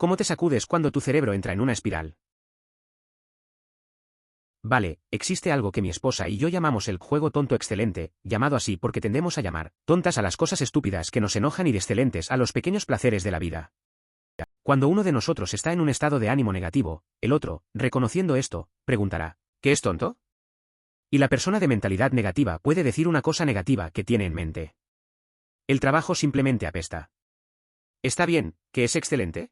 ¿Cómo te sacudes cuando tu cerebro entra en una espiral? Vale, existe algo que mi esposa y yo llamamos el juego tonto excelente, llamado así porque tendemos a llamar tontas a las cosas estúpidas que nos enojan y de excelentes a los pequeños placeres de la vida. Cuando uno de nosotros está en un estado de ánimo negativo, el otro, reconociendo esto, preguntará, ¿qué es tonto? Y la persona de mentalidad negativa puede decir una cosa negativa que tiene en mente. El trabajo simplemente apesta. ¿Está bien, que es excelente?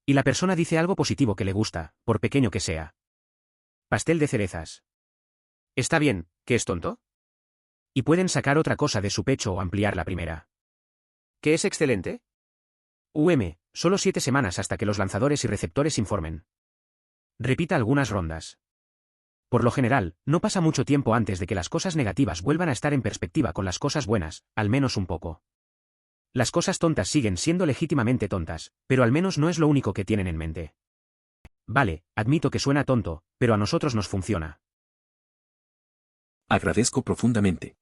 Y la persona dice algo positivo que le gusta, por pequeño que sea. Pastel de cerezas. ¿Está bien, que es tonto? Y pueden sacar otra cosa de su pecho o ampliar la primera. ¿Qué es excelente? Solo 7 semanas hasta que los lanzadores y receptores informen. Repita algunas rondas. Por lo general, no pasa mucho tiempo antes de que las cosas negativas vuelvan a estar en perspectiva con las cosas buenas, al menos un poco. Las cosas tontas siguen siendo legítimamente tontas, pero al menos no es lo único que tienen en mente. Vale, admito que suena tonto, pero a nosotros nos funciona. Agradezco profundamente.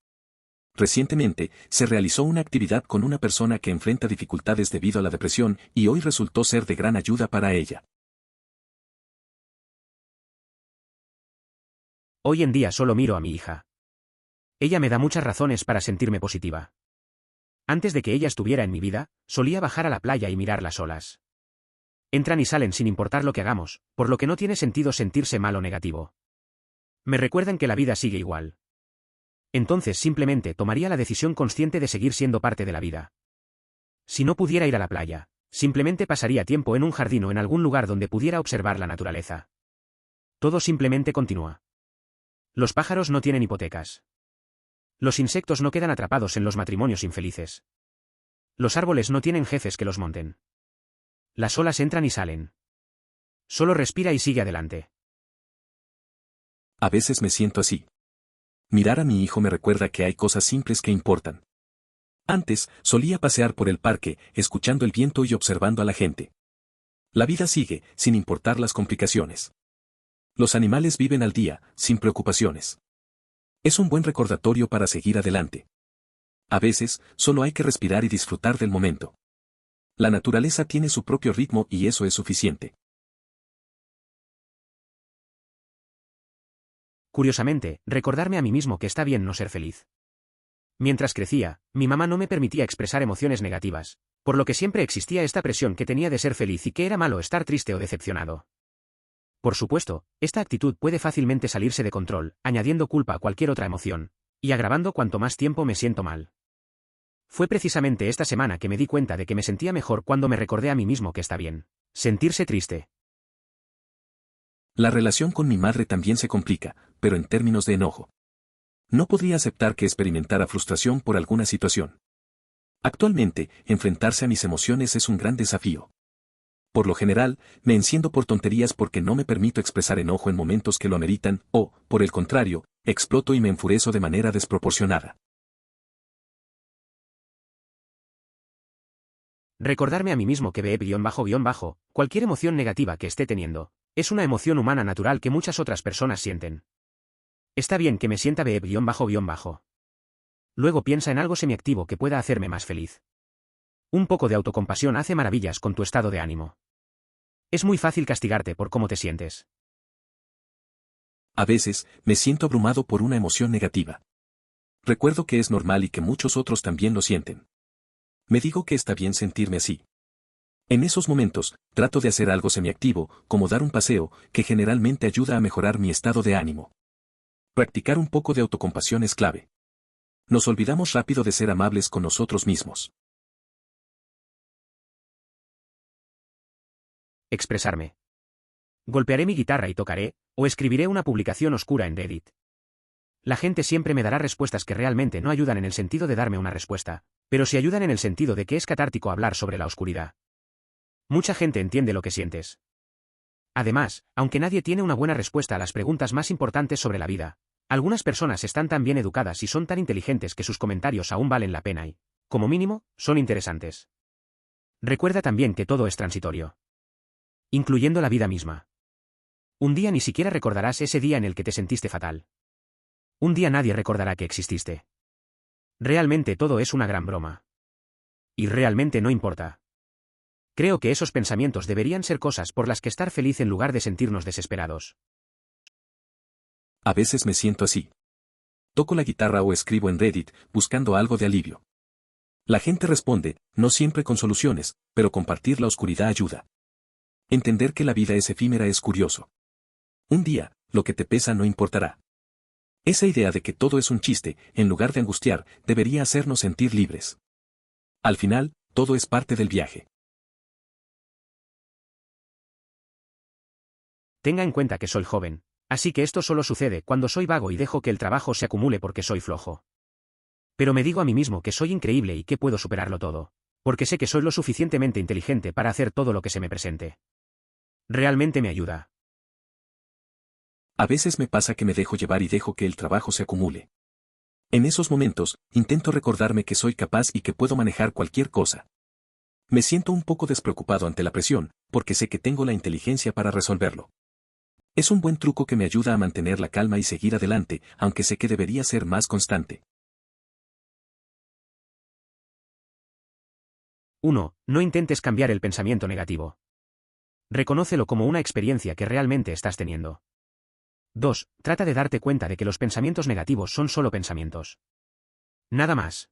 Recientemente, se realizó una actividad con una persona que enfrenta dificultades debido a la depresión y hoy resultó ser de gran ayuda para ella. Hoy en día solo miro a mi hija. Ella me da muchas razones para sentirme positiva. Antes de que ella estuviera en mi vida, solía bajar a la playa y mirar las olas. Entran y salen sin importar lo que hagamos, por lo que no tiene sentido sentirse mal o negativo. Me recuerdan que la vida sigue igual. Entonces simplemente tomaría la decisión consciente de seguir siendo parte de la vida. Si no pudiera ir a la playa, simplemente pasaría tiempo en un jardín o en algún lugar donde pudiera observar la naturaleza. Todo simplemente continúa. Los pájaros no tienen hipotecas. Los insectos no quedan atrapados en los matrimonios infelices. Los árboles no tienen jefes que los monten. Las olas entran y salen. Solo respira y sigue adelante. A veces me siento así. Mirar a mi hijo me recuerda que hay cosas simples que importan. Antes, solía pasear por el parque, escuchando el viento y observando a la gente. La vida sigue, sin importar las complicaciones. Los animales viven al día, sin preocupaciones. Es un buen recordatorio para seguir adelante. A veces, solo hay que respirar y disfrutar del momento. La naturaleza tiene su propio ritmo y eso es suficiente. Curiosamente, recordarme a mí mismo que está bien no ser feliz. Mientras crecía, mi mamá no me permitía expresar emociones negativas, por lo que siempre existía esta presión que tenía de ser feliz y que era malo estar triste o decepcionado. Por supuesto, esta actitud puede fácilmente salirse de control, añadiendo culpa a cualquier otra emoción, y agravando cuanto más tiempo me siento mal. Fue precisamente esta semana que me di cuenta de que me sentía mejor cuando me recordé a mí mismo que está bien sentirse triste. La relación con mi madre también se complica, pero en términos de enojo. No podría aceptar que experimentara frustración por alguna situación. Actualmente, enfrentarse a mis emociones es un gran desafío. Por lo general, me enciendo por tonterías porque no me permito expresar enojo en momentos que lo ameritan, o, por el contrario, exploto y me enfurezco de manera desproporcionada. Recordarme a mí mismo que cualquier emoción negativa que esté teniendo, es una emoción humana natural que muchas otras personas sienten. Está bien que me sienta Luego piensa en algo semiactivo que pueda hacerme más feliz. Un poco de autocompasión hace maravillas con tu estado de ánimo. Es muy fácil castigarte por cómo te sientes. A veces, me siento abrumado por una emoción negativa. Recuerdo que es normal y que muchos otros también lo sienten. Me digo que está bien sentirme así. En esos momentos, trato de hacer algo semiactivo, como dar un paseo, que generalmente ayuda a mejorar mi estado de ánimo. Practicar un poco de autocompasión es clave. Nos olvidamos rápido de ser amables con nosotros mismos. Expresarme. Golpearé mi guitarra y tocaré, o escribiré una publicación oscura en Reddit. La gente siempre me dará respuestas que realmente no ayudan en el sentido de darme una respuesta, pero sí ayudan en el sentido de que es catártico hablar sobre la oscuridad. Mucha gente entiende lo que sientes. Además, aunque nadie tiene una buena respuesta a las preguntas más importantes sobre la vida, algunas personas están tan bien educadas y son tan inteligentes que sus comentarios aún valen la pena y, como mínimo, son interesantes. Recuerda también que todo es transitorio. Incluyendo la vida misma. Un día ni siquiera recordarás ese día en el que te sentiste fatal. Un día nadie recordará que exististe. Realmente todo es una gran broma. Y realmente no importa. Creo que esos pensamientos deberían ser cosas por las que estar feliz en lugar de sentirnos desesperados. A veces me siento así. Toco la guitarra o escribo en Reddit, buscando algo de alivio. La gente responde, no siempre con soluciones, pero compartir la oscuridad ayuda. Entender que la vida es efímera es curioso. Un día, lo que te pesa no importará. Esa idea de que todo es un chiste, en lugar de angustiar, debería hacernos sentir libres. Al final, todo es parte del viaje. Tenga en cuenta que soy joven, así que esto solo sucede cuando soy vago y dejo que el trabajo se acumule porque soy flojo. Pero me digo a mí mismo que soy increíble y que puedo superarlo todo, porque sé que soy lo suficientemente inteligente para hacer todo lo que se me presente. Realmente me ayuda. A veces me pasa que me dejo llevar y dejo que el trabajo se acumule. En esos momentos, intento recordarme que soy capaz y que puedo manejar cualquier cosa. Me siento un poco despreocupado ante la presión, porque sé que tengo la inteligencia para resolverlo. Es un buen truco que me ayuda a mantener la calma y seguir adelante, aunque sé que debería ser más constante. 1. No intentes cambiar el pensamiento negativo. Reconócelo como una experiencia que realmente estás teniendo. 2. Trata de darte cuenta de que los pensamientos negativos son solo pensamientos. Nada más.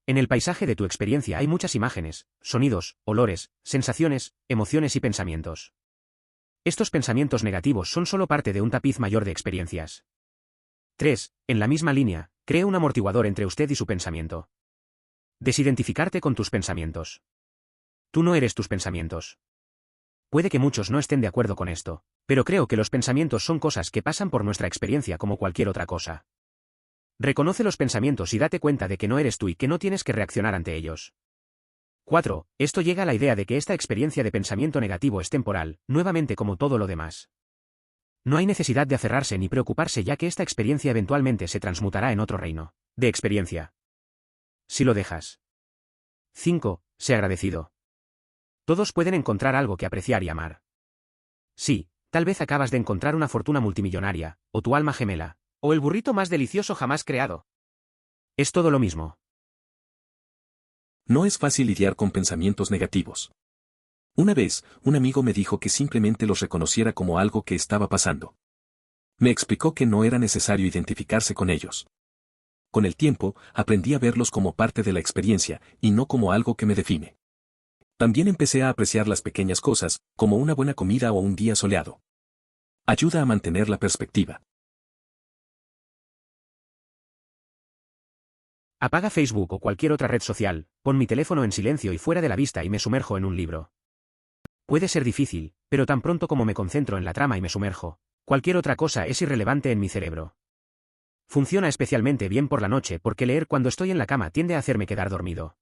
En el paisaje de tu experiencia hay muchas imágenes, sonidos, olores, sensaciones, emociones y pensamientos. Estos pensamientos negativos son solo parte de un tapiz mayor de experiencias. 3. En la misma línea, cree un amortiguador entre usted y su pensamiento. Desidentificarte con tus pensamientos. Tú no eres tus pensamientos. Puede que muchos no estén de acuerdo con esto, pero creo que los pensamientos son cosas que pasan por nuestra experiencia como cualquier otra cosa. Reconoce los pensamientos y date cuenta de que no eres tú y que no tienes que reaccionar ante ellos. 4. Esto llega a la idea de que esta experiencia de pensamiento negativo es temporal, nuevamente como todo lo demás. No hay necesidad de aferrarse ni preocuparse ya que esta experiencia eventualmente se transmutará en otro reino de experiencia. Si lo dejas. 5. Sé agradecido. Todos pueden encontrar algo que apreciar y amar. Sí, tal vez acabas de encontrar una fortuna multimillonaria, o tu alma gemela, o el burrito más delicioso jamás creado. Es todo lo mismo. No es fácil lidiar con pensamientos negativos. Una vez, un amigo me dijo que simplemente los reconociera como algo que estaba pasando. Me explicó que no era necesario identificarse con ellos. Con el tiempo, aprendí a verlos como parte de la experiencia, y no como algo que me define. También empecé a apreciar las pequeñas cosas, como una buena comida o un día soleado. Ayuda a mantener la perspectiva. Apaga Facebook o cualquier otra red social, pon mi teléfono en silencio y fuera de la vista y me sumerjo en un libro. Puede ser difícil, pero tan pronto como me concentro en la trama y me sumerjo, cualquier otra cosa es irrelevante en mi cerebro. Funciona especialmente bien por la noche porque leer cuando estoy en la cama tiende a hacerme quedar dormido.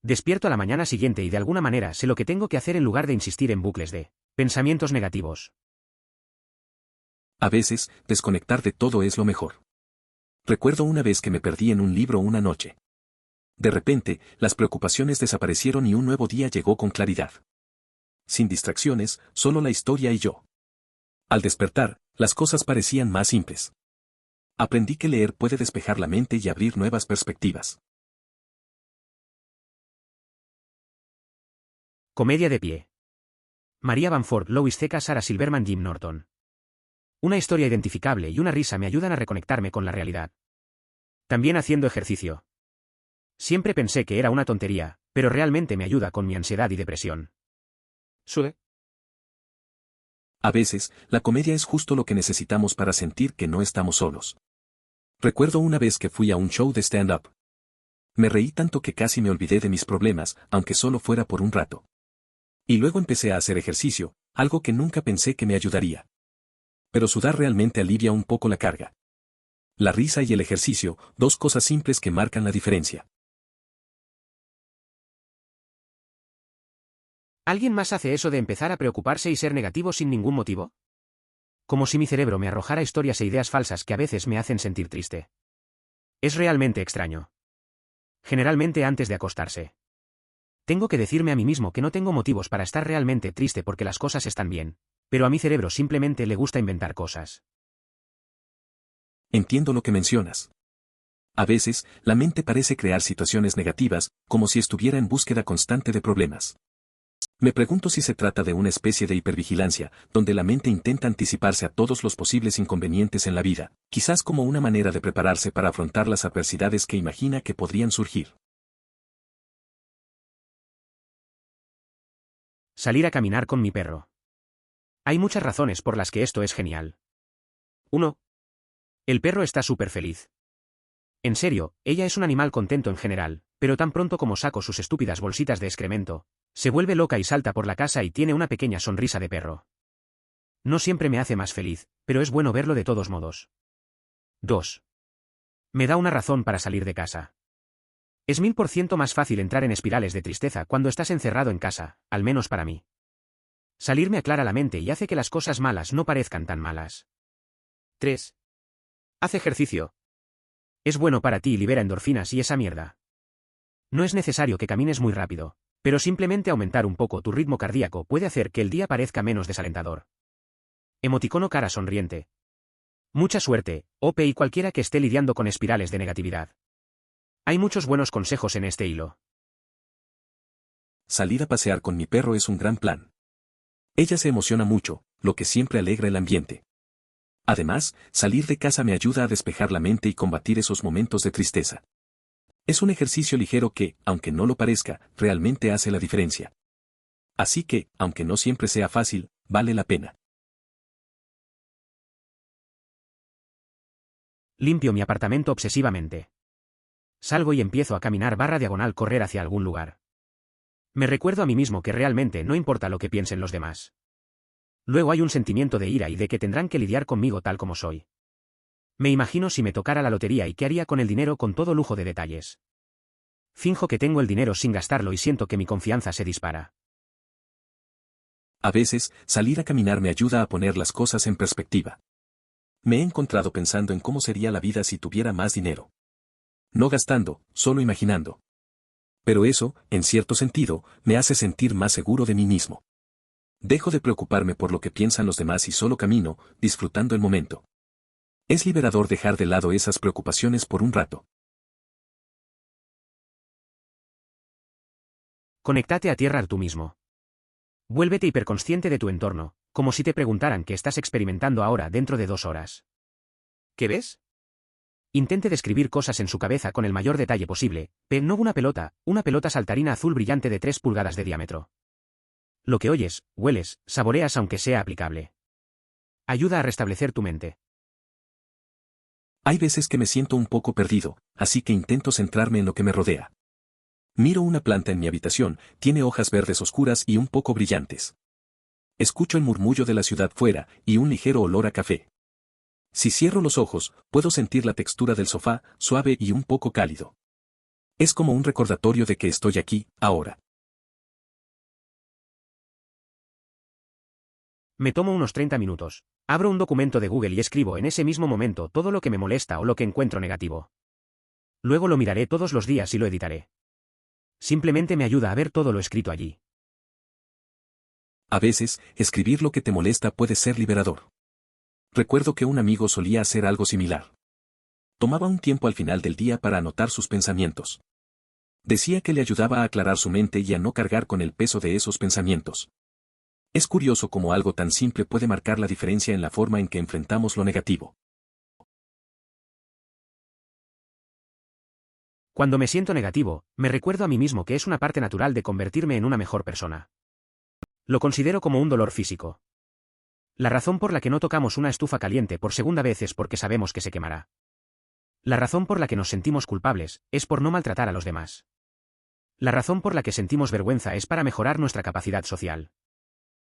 Despierto a la mañana siguiente y de alguna manera sé lo que tengo que hacer en lugar de insistir en bucles de pensamientos negativos. A veces, desconectar de todo es lo mejor. Recuerdo una vez que me perdí en un libro una noche. De repente, las preocupaciones desaparecieron y un nuevo día llegó con claridad. Sin distracciones, solo la historia y yo. Al despertar, las cosas parecían más simples. Aprendí que leer puede despejar la mente y abrir nuevas perspectivas. Comedia de pie. María Bamford, Lois Ceca, Sarah Silverman, Jim Norton. Una historia identificable y una risa me ayudan a reconectarme con la realidad. También haciendo ejercicio. Siempre pensé que era una tontería, pero realmente me ayuda con mi ansiedad y depresión. Sue. A veces, la comedia es justo lo que necesitamos para sentir que no estamos solos. Recuerdo una vez que fui a un show de stand-up. Me reí tanto que casi me olvidé de mis problemas, aunque solo fuera por un rato. Y luego empecé a hacer ejercicio, algo que nunca pensé que me ayudaría. Pero sudar realmente alivia un poco la carga. La risa y el ejercicio, dos cosas simples que marcan la diferencia. ¿Alguien más hace eso de empezar a preocuparse y ser negativo sin ningún motivo? Como si mi cerebro me arrojara historias e ideas falsas que a veces me hacen sentir triste. Es realmente extraño. Generalmente antes de acostarse. Tengo que decirme a mí mismo que no tengo motivos para estar realmente triste porque las cosas están bien, pero a mi cerebro simplemente le gusta inventar cosas. Entiendo lo que mencionas. A veces, la mente parece crear situaciones negativas, como si estuviera en búsqueda constante de problemas. Me pregunto si se trata de una especie de hipervigilancia, donde la mente intenta anticiparse a todos los posibles inconvenientes en la vida, quizás como una manera de prepararse para afrontar las adversidades que imagina que podrían surgir. Salir a caminar con mi perro. Hay muchas razones por las que esto es genial. 1. El perro está súper feliz. En serio, ella es un animal contento en general, pero tan pronto como saco sus estúpidas bolsitas de excremento, se vuelve loca y salta por la casa y tiene una pequeña sonrisa de perro. No siempre me hace más feliz, pero es bueno verlo de todos modos. 2. Me da una razón para salir de casa. Es 1000% más fácil entrar en espirales de tristeza cuando estás encerrado en casa, al menos para mí. Salir me aclara la mente y hace que las cosas malas no parezcan tan malas. 3. Haz ejercicio. Es bueno para ti y libera endorfinas y esa mierda. No es necesario que camines muy rápido, pero simplemente aumentar un poco tu ritmo cardíaco puede hacer que el día parezca menos desalentador. Emoticono cara sonriente. Mucha suerte, OP y cualquiera que esté lidiando con espirales de negatividad. Hay muchos buenos consejos en este hilo. Salir a pasear con mi perro es un gran plan. Ella se emociona mucho, lo que siempre alegra el ambiente. Además, salir de casa me ayuda a despejar la mente y combatir esos momentos de tristeza. Es un ejercicio ligero que, aunque no lo parezca, realmente hace la diferencia. Así que, aunque no siempre sea fácil, vale la pena. Limpio mi apartamento obsesivamente. Salgo y empiezo a caminar /diagonal correr hacia algún lugar. Me recuerdo a mí mismo que realmente no importa lo que piensen los demás. Luego hay un sentimiento de ira y de que tendrán que lidiar conmigo tal como soy. Me imagino si me tocara la lotería y qué haría con el dinero con todo lujo de detalles. Finjo que tengo el dinero sin gastarlo y siento que mi confianza se dispara. A veces, salir a caminar me ayuda a poner las cosas en perspectiva. Me he encontrado pensando en cómo sería la vida si tuviera más dinero. No gastando, solo imaginando. Pero eso, en cierto sentido, me hace sentir más seguro de mí mismo. Dejo de preocuparme por lo que piensan los demás y solo camino, disfrutando el momento. Es liberador dejar de lado esas preocupaciones por un rato. Conéctate a tierra tú mismo. Vuélvete hiperconsciente de tu entorno, como si te preguntaran qué estás experimentando ahora dentro de 2 horas. ¿Qué ves? Intente describir cosas en su cabeza con el mayor detalle posible, pero no una pelota saltarina azul brillante de 3 pulgadas de diámetro. Lo que oyes, hueles, saboreas aunque sea aplicable. Ayuda a restablecer tu mente. Hay veces que me siento un poco perdido, así que intento centrarme en lo que me rodea. Miro una planta en mi habitación, tiene hojas verdes oscuras y un poco brillantes. Escucho el murmullo de la ciudad fuera y un ligero olor a café. Si cierro los ojos, puedo sentir la textura del sofá, suave y un poco cálido. Es como un recordatorio de que estoy aquí, ahora. Me tomo unos 30 minutos. Abro un documento de Google y escribo en ese mismo momento todo lo que me molesta o lo que encuentro negativo. Luego lo miraré todos los días y lo editaré. Simplemente me ayuda a ver todo lo escrito allí. A veces, escribir lo que te molesta puede ser liberador. Recuerdo que un amigo solía hacer algo similar. Tomaba un tiempo al final del día para anotar sus pensamientos. Decía que le ayudaba a aclarar su mente y a no cargar con el peso de esos pensamientos. Es curioso cómo algo tan simple puede marcar la diferencia en la forma en que enfrentamos lo negativo. Cuando me siento negativo, me recuerdo a mí mismo que es una parte natural de convertirme en una mejor persona. Lo considero como un dolor físico. La razón por la que no tocamos una estufa caliente por segunda vez es porque sabemos que se quemará. La razón por la que nos sentimos culpables es por no maltratar a los demás. La razón por la que sentimos vergüenza es para mejorar nuestra capacidad social.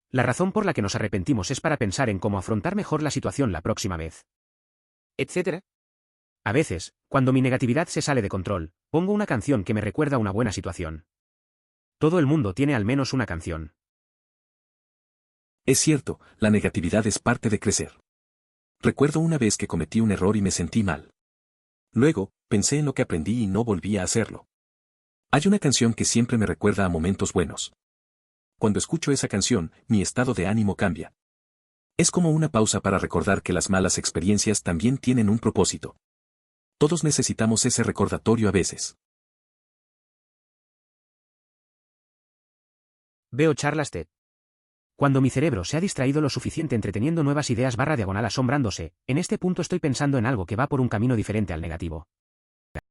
La razón por la que nos arrepentimos es para pensar en cómo afrontar mejor la situación la próxima vez. Etcétera. A veces, cuando mi negatividad se sale de control, pongo una canción que me recuerda una buena situación. Todo el mundo tiene al menos una canción. Es cierto, la negatividad es parte de crecer. Recuerdo una vez que cometí un error y me sentí mal. Luego, pensé en lo que aprendí y no volví a hacerlo. Hay una canción que siempre me recuerda a momentos buenos. Cuando escucho esa canción, mi estado de ánimo cambia. Es como una pausa para recordar que las malas experiencias también tienen un propósito. Todos necesitamos ese recordatorio a veces. Veo charlas TED. Cuando mi cerebro se ha distraído lo suficiente entreteniendo nuevas ideas / asombrándose, en este punto estoy pensando en algo que va por un camino diferente al negativo.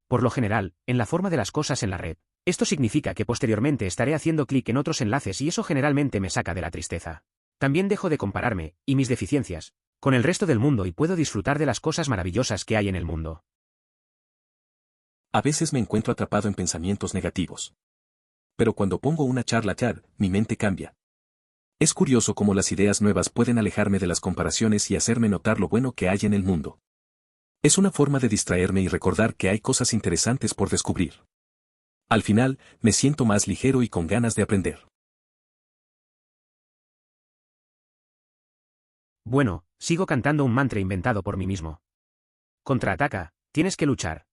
Por lo general, en la forma de las cosas en la red. Esto significa que posteriormente estaré haciendo clic en otros enlaces y eso generalmente me saca de la tristeza. También dejo de compararme, y mis deficiencias, con el resto del mundo y puedo disfrutar de las cosas maravillosas que hay en el mundo. A veces me encuentro atrapado en pensamientos negativos. Pero cuando pongo una charla TED, mi mente cambia. Es curioso cómo las ideas nuevas pueden alejarme de las comparaciones y hacerme notar lo bueno que hay en el mundo. Es una forma de distraerme y recordar que hay cosas interesantes por descubrir. Al final, me siento más ligero y con ganas de aprender. Bueno, sigo cantando un mantra inventado por mí mismo. Contraataca, tienes que luchar.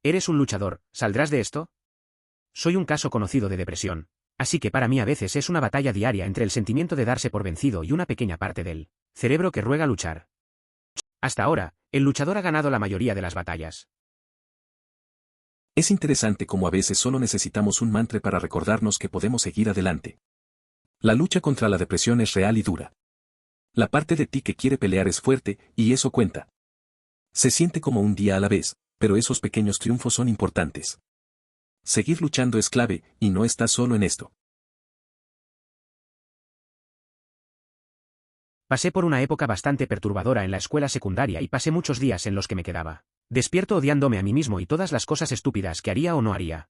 Eres un luchador, ¿saldrás de esto? Soy un caso conocido de depresión, así que para mí a veces es una batalla diaria entre el sentimiento de darse por vencido y una pequeña parte del cerebro que ruega luchar. Hasta ahora, el luchador ha ganado la mayoría de las batallas. Es interesante cómo a veces solo necesitamos un mantra para recordarnos que podemos seguir adelante. La lucha contra la depresión es real y dura. La parte de ti que quiere pelear es fuerte, y eso cuenta. Se siente como un día a la vez, pero esos pequeños triunfos son importantes. Seguir luchando es clave, y no estás solo en esto. Pasé por una época bastante perturbadora en la escuela secundaria y pasé muchos días en los que me quedaba despierto odiándome a mí mismo y todas las cosas estúpidas que haría o no haría.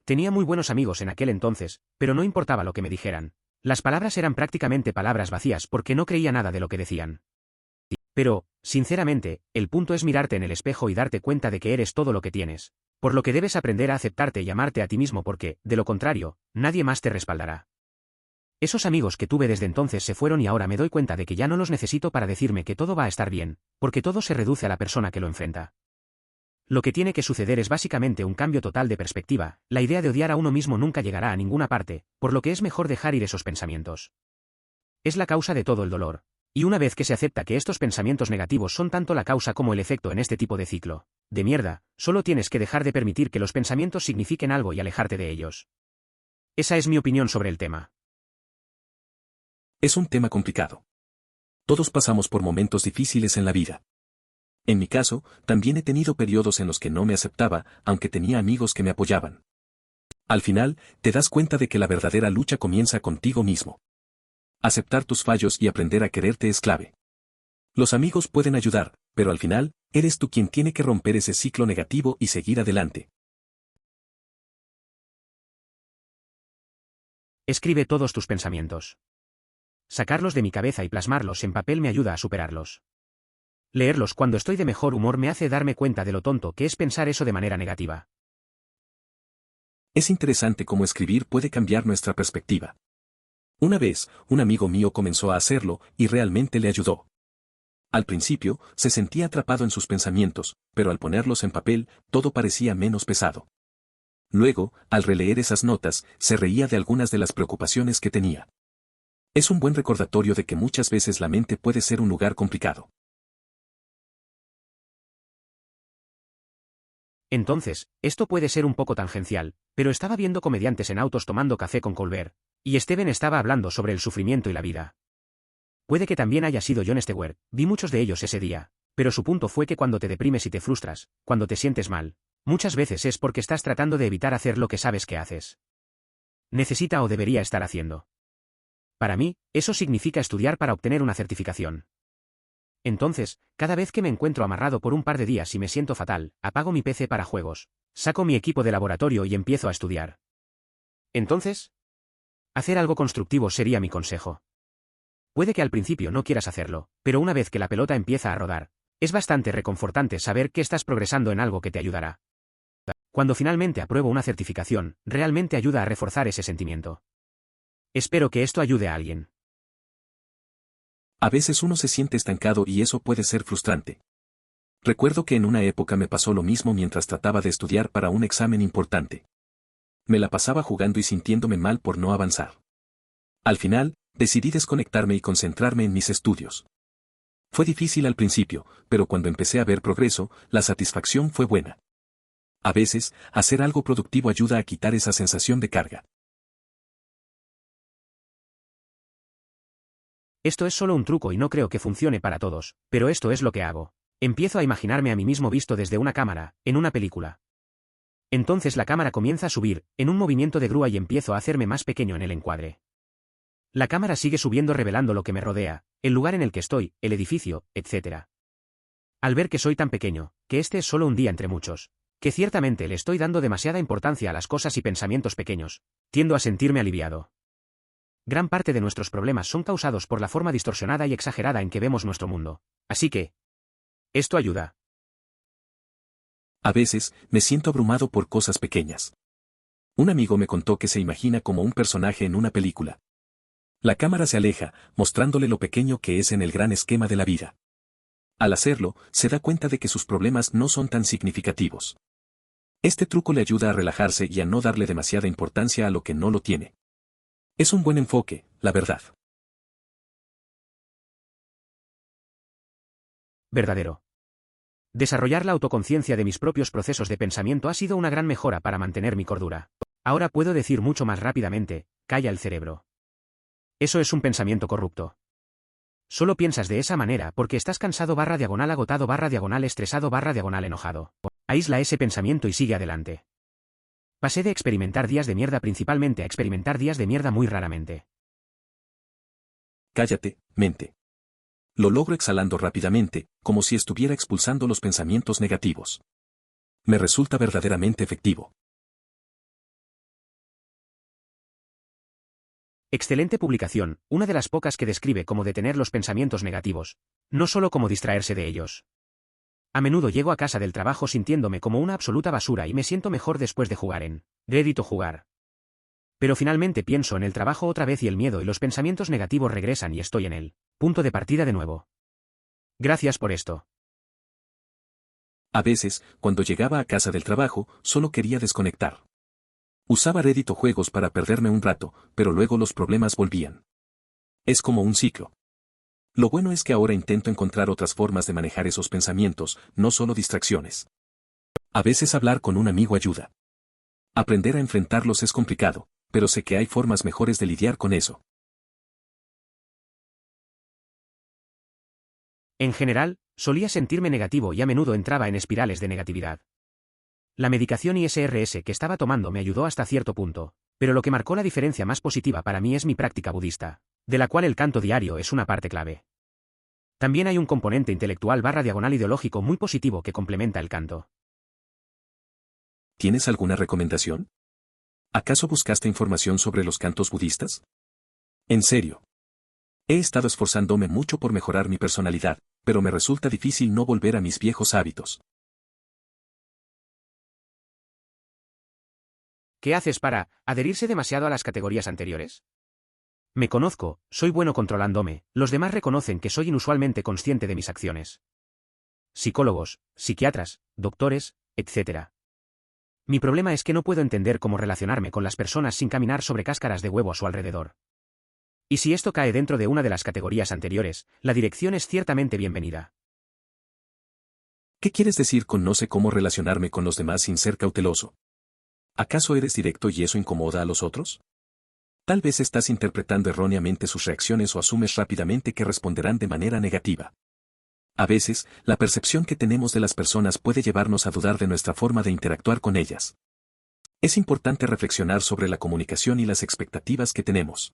Tenía muy buenos amigos en aquel entonces, pero no importaba lo que me dijeran. Las palabras eran prácticamente palabras vacías porque no creía nada de lo que decían. Pero, sinceramente, el punto es mirarte en el espejo y darte cuenta de que eres todo lo que tienes, por lo que debes aprender a aceptarte y amarte a ti mismo porque, de lo contrario, nadie más te respaldará. Esos amigos que tuve desde entonces se fueron y ahora me doy cuenta de que ya no los necesito para decirme que todo va a estar bien, porque todo se reduce a la persona que lo enfrenta. Lo que tiene que suceder es básicamente un cambio total de perspectiva, la idea de odiar a uno mismo nunca llegará a ninguna parte, por lo que es mejor dejar ir esos pensamientos. Es la causa de todo el dolor. Y una vez que se acepta que estos pensamientos negativos son tanto la causa como el efecto en este tipo de ciclo de mierda, solo tienes que dejar de permitir que los pensamientos signifiquen algo y alejarte de ellos. Esa es mi opinión sobre el tema. Es un tema complicado. Todos pasamos por momentos difíciles en la vida. En mi caso, también he tenido periodos en los que no me aceptaba, aunque tenía amigos que me apoyaban. Al final, te das cuenta de que la verdadera lucha comienza contigo mismo. Aceptar tus fallos y aprender a quererte es clave. Los amigos pueden ayudar, pero al final, eres tú quien tiene que romper ese ciclo negativo y seguir adelante. Escribe todos tus pensamientos. Sacarlos de mi cabeza y plasmarlos en papel me ayuda a superarlos. Leerlos cuando estoy de mejor humor me hace darme cuenta de lo tonto que es pensar eso de manera negativa. Es interesante cómo escribir puede cambiar nuestra perspectiva. Una vez, un amigo mío comenzó a hacerlo, y realmente le ayudó. Al principio, se sentía atrapado en sus pensamientos, pero al ponerlos en papel, todo parecía menos pesado. Luego, al releer esas notas, se reía de algunas de las preocupaciones que tenía. Es un buen recordatorio de que muchas veces la mente puede ser un lugar complicado. Entonces, esto puede ser un poco tangencial, pero estaba viendo comediantes en autos tomando café con Colbert, y Steven estaba hablando sobre el sufrimiento y la vida. Puede que también haya sido Jon Stewart, vi muchos de ellos ese día, pero su punto fue que cuando te deprimes y te frustras, cuando te sientes mal, muchas veces es porque estás tratando de evitar hacer lo que sabes que haces. Necesita o debería estar haciendo. Para mí, eso significa estudiar para obtener una certificación. Entonces, cada vez que me encuentro amarrado por un par de días y me siento fatal, apago mi PC para juegos, saco mi equipo de laboratorio y empiezo a estudiar. Entonces, hacer algo constructivo sería mi consejo. Puede que al principio no quieras hacerlo, pero una vez que la pelota empieza a rodar, es bastante reconfortante saber que estás progresando en algo que te ayudará. Cuando finalmente apruebo una certificación, realmente ayuda a reforzar ese sentimiento. Espero que esto ayude a alguien. A veces uno se siente estancado y eso puede ser frustrante. Recuerdo que en una época me pasó lo mismo mientras trataba de estudiar para un examen importante. Me la pasaba jugando y sintiéndome mal por no avanzar. Al final, decidí desconectarme y concentrarme en mis estudios. Fue difícil al principio, pero cuando empecé a ver progreso, la satisfacción fue buena. A veces, hacer algo productivo ayuda a quitar esa sensación de carga. Esto es solo un truco y no creo que funcione para todos, pero esto es lo que hago. Empiezo a imaginarme a mí mismo visto desde una cámara, en una película. Entonces la cámara comienza a subir, en un movimiento de grúa y empiezo a hacerme más pequeño en el encuadre. La cámara sigue subiendo revelando lo que me rodea, el lugar en el que estoy, el edificio, etc. Al ver que soy tan pequeño, que este es solo un día entre muchos, que ciertamente le estoy dando demasiada importancia a las cosas y pensamientos pequeños, tiendo a sentirme aliviado. Gran parte de nuestros problemas son causados por la forma distorsionada y exagerada en que vemos nuestro mundo. Así que, esto ayuda. A veces, me siento abrumado por cosas pequeñas. Un amigo me contó que se imagina como un personaje en una película. La cámara se aleja, mostrándole lo pequeño que es en el gran esquema de la vida. Al hacerlo, se da cuenta de que sus problemas no son tan significativos. Este truco le ayuda a relajarse y a no darle demasiada importancia a lo que no lo tiene. Es un buen enfoque, la verdad. Verdadero. Desarrollar la autoconciencia de mis propios procesos de pensamiento ha sido una gran mejora para mantener mi cordura. Ahora puedo decir mucho más rápidamente, calla el cerebro. Eso es un pensamiento corrupto. Solo piensas de esa manera porque estás cansado / agotado / estresado / enojado. Aísla ese pensamiento y sigue adelante. Pasé de experimentar días de mierda principalmente a experimentar días de mierda muy raramente. Cállate, mente. Lo logro exhalando rápidamente, como si estuviera expulsando los pensamientos negativos. Me resulta verdaderamente efectivo. Excelente publicación, una de las pocas que describe cómo detener los pensamientos negativos, no solo cómo distraerse de ellos. A menudo llego a casa del trabajo sintiéndome como una absoluta basura y me siento mejor después de jugar en Reddit o jugar. Pero finalmente pienso en el trabajo otra vez y el miedo y los pensamientos negativos regresan y estoy en el punto de partida de nuevo. Gracias por esto. A veces, cuando llegaba a casa del trabajo, solo quería desconectar. Usaba Reddit o juegos para perderme un rato, pero luego los problemas volvían. Es como un ciclo. Lo bueno es que ahora intento encontrar otras formas de manejar esos pensamientos, no solo distracciones. A veces hablar con un amigo ayuda. Aprender a enfrentarlos es complicado, pero sé que hay formas mejores de lidiar con eso. En general, solía sentirme negativo y a menudo entraba en espirales de negatividad. La medicación ISRS que estaba tomando me ayudó hasta cierto punto, pero lo que marcó la diferencia más positiva para mí es mi práctica budista, de la cual el canto diario es una parte clave. También hay un componente intelectual / ideológico muy positivo que complementa el canto. ¿Tienes alguna recomendación? ¿Acaso buscaste información sobre los cantos budistas? En serio. He estado esforzándome mucho por mejorar mi personalidad, pero me resulta difícil no volver a mis viejos hábitos. ¿Qué haces para adherirse demasiado a las categorías anteriores? Me conozco, soy bueno controlándome, los demás reconocen que soy inusualmente consciente de mis acciones. Psicólogos, psiquiatras, doctores, etc. Mi problema es que no puedo entender cómo relacionarme con las personas sin caminar sobre cáscaras de huevo a su alrededor. Y si esto cae dentro de una de las categorías anteriores, la dirección es ciertamente bienvenida. ¿Qué quieres decir con no sé cómo relacionarme con los demás sin ser cauteloso? ¿Acaso eres directo y eso incomoda a los otros? Tal vez estás interpretando erróneamente sus reacciones o asumes rápidamente que responderán de manera negativa. A veces, la percepción que tenemos de las personas puede llevarnos a dudar de nuestra forma de interactuar con ellas. Es importante reflexionar sobre la comunicación y las expectativas que tenemos.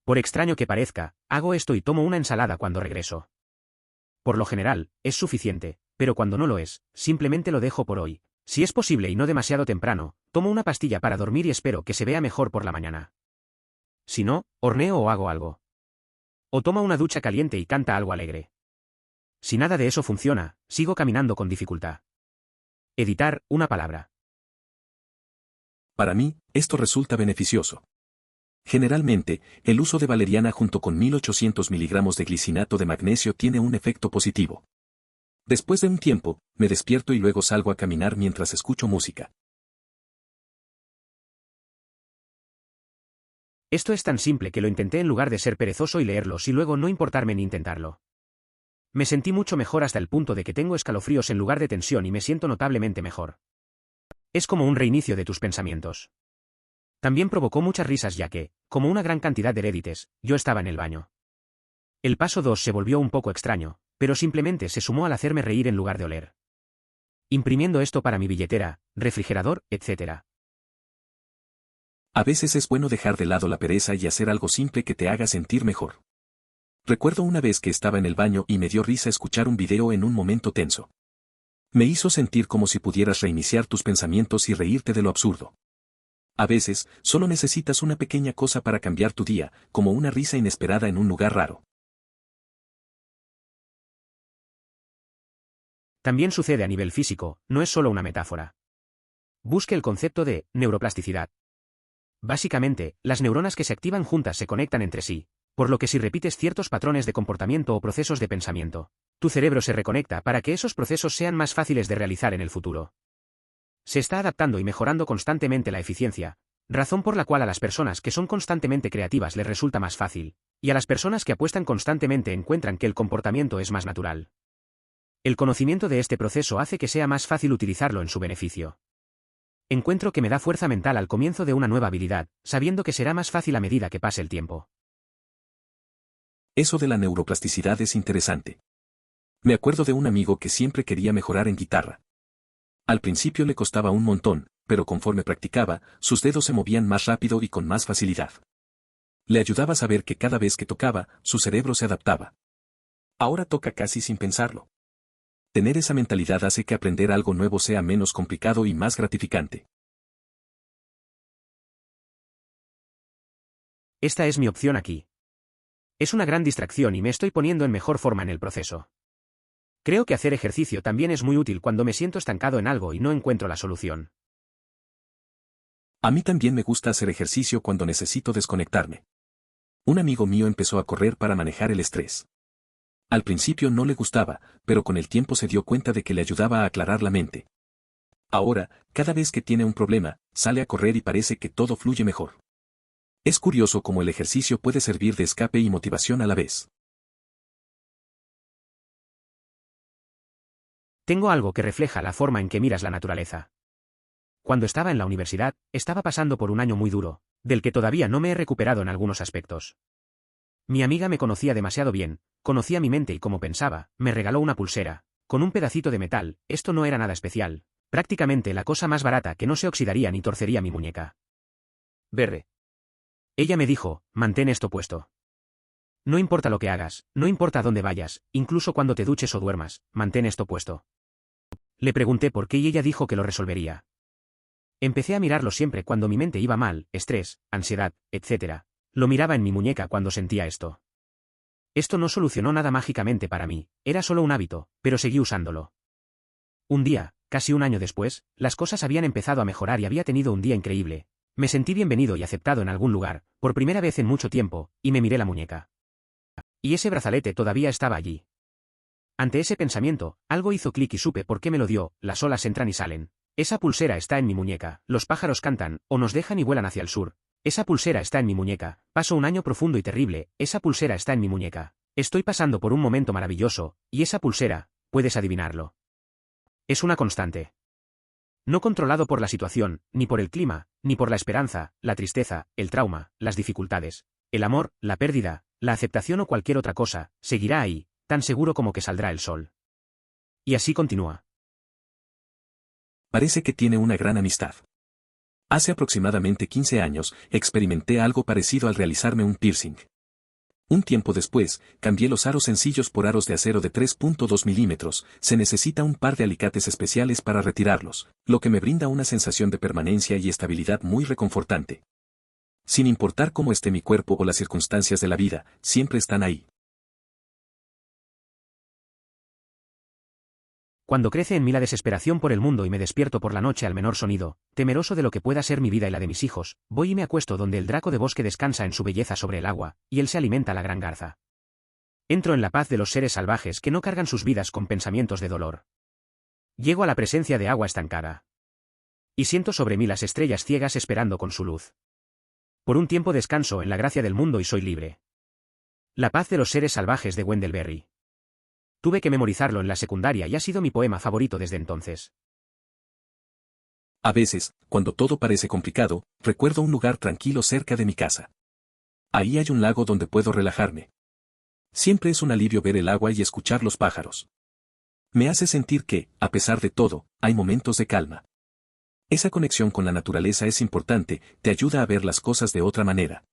Por extraño que parezca, hago esto y tomo una ensalada cuando regreso. Por lo general, es suficiente, pero cuando no lo es, simplemente lo dejo por hoy. Si es posible y no demasiado temprano, tomo una pastilla para dormir y espero que se vea mejor por la mañana. Si no, horneo o hago algo. O toma una ducha caliente y canta algo alegre. Si nada de eso funciona, sigo caminando con dificultad. Editar una palabra. Para mí, esto resulta beneficioso. Generalmente, el uso de valeriana junto con 1800 miligramos de glicinato de magnesio tiene un efecto positivo. Después de un tiempo, me despierto y luego salgo a caminar mientras escucho música. Esto es tan simple que lo intenté en lugar de ser perezoso y leerlos y luego no importarme ni intentarlo. Me sentí mucho mejor hasta el punto de que tengo escalofríos en lugar de tensión y me siento notablemente mejor. Es como un reinicio de tus pensamientos. También provocó muchas risas ya que, como una gran cantidad de Reddites, yo estaba en el baño. El paso 2 se volvió un poco extraño, pero simplemente se sumó al hacerme reír en lugar de oler. Imprimiendo esto para mi billetera, refrigerador, etc. A veces es bueno dejar de lado la pereza y hacer algo simple que te haga sentir mejor. Recuerdo una vez que estaba en el baño y me dio risa escuchar un video en un momento tenso. Me hizo sentir como si pudieras reiniciar tus pensamientos y reírte de lo absurdo. A veces, solo necesitas una pequeña cosa para cambiar tu día, como una risa inesperada en un lugar raro. También sucede a nivel físico, no es solo una metáfora. Busque el concepto de neuroplasticidad. Básicamente, las neuronas que se activan juntas se conectan entre sí, por lo que si repites ciertos patrones de comportamiento o procesos de pensamiento, tu cerebro se reconecta para que esos procesos sean más fáciles de realizar en el futuro. Se está adaptando y mejorando constantemente la eficiencia, razón por la cual a las personas que son constantemente creativas les resulta más fácil, y a las personas que apuestan constantemente encuentran que el comportamiento es más natural. El conocimiento de este proceso hace que sea más fácil utilizarlo en su beneficio. Encuentro que me da fuerza mental al comienzo de una nueva habilidad, sabiendo que será más fácil a medida que pase el tiempo. Eso de la neuroplasticidad es interesante. Me acuerdo de un amigo que siempre quería mejorar en guitarra. Al principio le costaba un montón, pero conforme practicaba, sus dedos se movían más rápido y con más facilidad. Le ayudaba a saber que cada vez que tocaba, su cerebro se adaptaba. Ahora toca casi sin pensarlo. Tener esa mentalidad hace que aprender algo nuevo sea menos complicado y más gratificante. Esta es mi opción aquí. Es una gran distracción y me estoy poniendo en mejor forma en el proceso. Creo que hacer ejercicio también es muy útil cuando me siento estancado en algo y no encuentro la solución. A mí también me gusta hacer ejercicio cuando necesito desconectarme. Un amigo mío empezó a correr para manejar el estrés. Al principio no le gustaba, pero con el tiempo se dio cuenta de que le ayudaba a aclarar la mente. Ahora, cada vez que tiene un problema, sale a correr y parece que todo fluye mejor. Es curioso cómo el ejercicio puede servir de escape y motivación a la vez. Tengo algo que refleja la forma en que miras la naturaleza. Cuando estaba en la universidad, estaba pasando por un año muy duro, del que todavía no me he recuperado en algunos aspectos. Mi amiga me conocía demasiado bien, conocía mi mente y cómo pensaba, me regaló una pulsera, con un pedacito de metal, esto no era nada especial, prácticamente la cosa más barata que no se oxidaría ni torcería mi muñeca. Berre. Ella me dijo, mantén esto puesto. No importa lo que hagas, no importa a dónde vayas, incluso cuando te duches o duermas, mantén esto puesto. Le pregunté por qué y ella dijo que lo resolvería. Empecé a mirarlo siempre cuando mi mente iba mal, estrés, ansiedad, etc. Lo miraba en mi muñeca cuando sentía esto. Esto no solucionó nada mágicamente para mí, era solo un hábito, pero seguí usándolo. Un día, casi un año después, las cosas habían empezado a mejorar y había tenido un día increíble. Me sentí bienvenido y aceptado en algún lugar, por primera vez en mucho tiempo, y me miré la muñeca. Y ese brazalete todavía estaba allí. Ante ese pensamiento, algo hizo clic y supe por qué me lo dio, las olas entran y salen. Esa pulsera está en mi muñeca, los pájaros cantan, o nos dejan y vuelan hacia el sur. Esa pulsera está en mi muñeca, paso un año profundo y terrible, esa pulsera está en mi muñeca. Estoy pasando por un momento maravilloso, y esa pulsera, puedes adivinarlo. Es una constante. No controlado por la situación, ni por el clima, ni por la esperanza, la tristeza, el trauma, las dificultades, el amor, la pérdida, la aceptación o cualquier otra cosa, seguirá ahí, tan seguro como que saldrá el sol. Y así continúa. Parece que tiene una gran amistad. Hace aproximadamente 15 años, experimenté algo parecido al realizarme un piercing. Un tiempo después, cambié los aros sencillos por aros de acero de 3.2 milímetros, se necesita un par de alicates especiales para retirarlos, lo que me brinda una sensación de permanencia y estabilidad muy reconfortante. Sin importar cómo esté mi cuerpo o las circunstancias de la vida, siempre están ahí. Cuando crece en mí la desesperación por el mundo y me despierto por la noche al menor sonido, temeroso de lo que pueda ser mi vida y la de mis hijos, voy y me acuesto donde el draco de bosque descansa en su belleza sobre el agua, y él se alimenta la gran garza. Entro en la paz de los seres salvajes que no cargan sus vidas con pensamientos de dolor. Llego a la presencia de agua estancada. Y siento sobre mí las estrellas ciegas esperando con su luz. Por un tiempo descanso en la gracia del mundo y soy libre. La paz de los seres salvajes de Wendell Berry. Tuve que memorizarlo en la secundaria y ha sido mi poema favorito desde entonces. A veces, cuando todo parece complicado, recuerdo un lugar tranquilo cerca de mi casa. Ahí hay un lago donde puedo relajarme. Siempre es un alivio ver el agua y escuchar los pájaros. Me hace sentir que, a pesar de todo, hay momentos de calma. Esa conexión con la naturaleza es importante, te ayuda a ver las cosas de otra manera.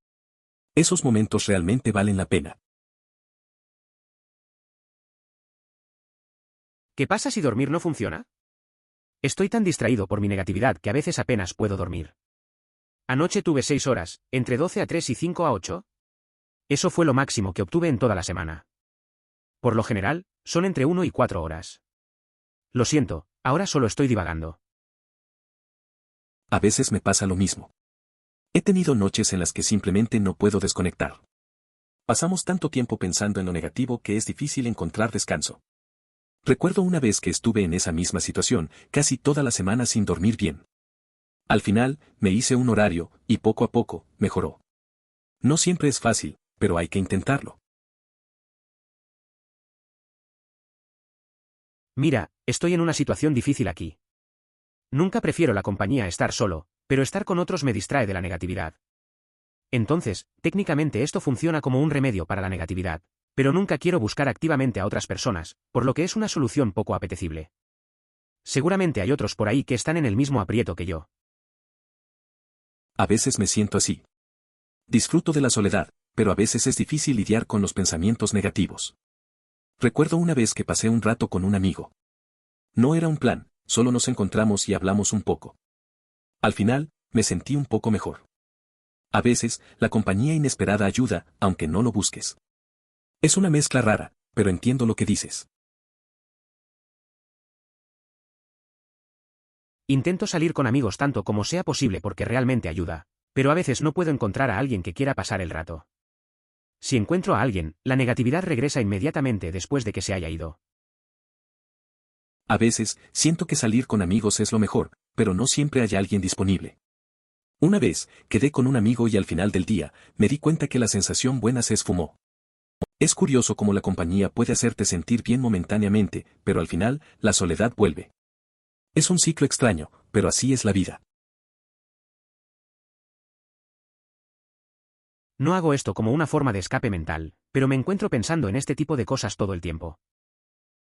Esos momentos realmente valen la pena. ¿Qué pasa si dormir no funciona? Estoy tan distraído por mi negatividad que a veces apenas puedo dormir. Anoche tuve 6 horas, entre 12 a 3 y 5 a 8. Eso fue lo máximo que obtuve en toda la semana. Por lo general, son entre 1 y 4 horas. Lo siento, ahora solo estoy divagando. A veces me pasa lo mismo. He tenido noches en las que simplemente no puedo desconectar. Pasamos tanto tiempo pensando en lo negativo que es difícil encontrar descanso. Recuerdo una vez que estuve en esa misma situación, casi toda la semana sin dormir bien. Al final, me hice un horario, y poco a poco, mejoró. No siempre es fácil, pero hay que intentarlo. Mira, estoy en una situación difícil aquí. Nunca prefiero la compañía a estar solo, pero estar con otros me distrae de la negatividad. Entonces, técnicamente esto funciona como un remedio para la negatividad, pero nunca quiero buscar activamente a otras personas, por lo que es una solución poco apetecible. Seguramente hay otros por ahí que están en el mismo aprieto que yo. A veces me siento así. Disfruto de la soledad, pero a veces es difícil lidiar con los pensamientos negativos. Recuerdo una vez que pasé un rato con un amigo. No era un plan, solo nos encontramos y hablamos un poco. Al final, me sentí un poco mejor. A veces, la compañía inesperada ayuda, aunque no lo busques. Es una mezcla rara, pero entiendo lo que dices. Intento salir con amigos tanto como sea posible porque realmente ayuda, pero a veces no puedo encontrar a alguien que quiera pasar el rato. Si encuentro a alguien, la negatividad regresa inmediatamente después de que se haya ido. A veces, siento que salir con amigos es lo mejor, pero no siempre hay alguien disponible. Una vez, quedé con un amigo y al final del día, me di cuenta que la sensación buena se esfumó. Es curioso cómo la compañía puede hacerte sentir bien momentáneamente, pero al final, la soledad vuelve. Es un ciclo extraño, pero así es la vida. No hago esto como una forma de escape mental, pero me encuentro pensando en este tipo de cosas todo el tiempo.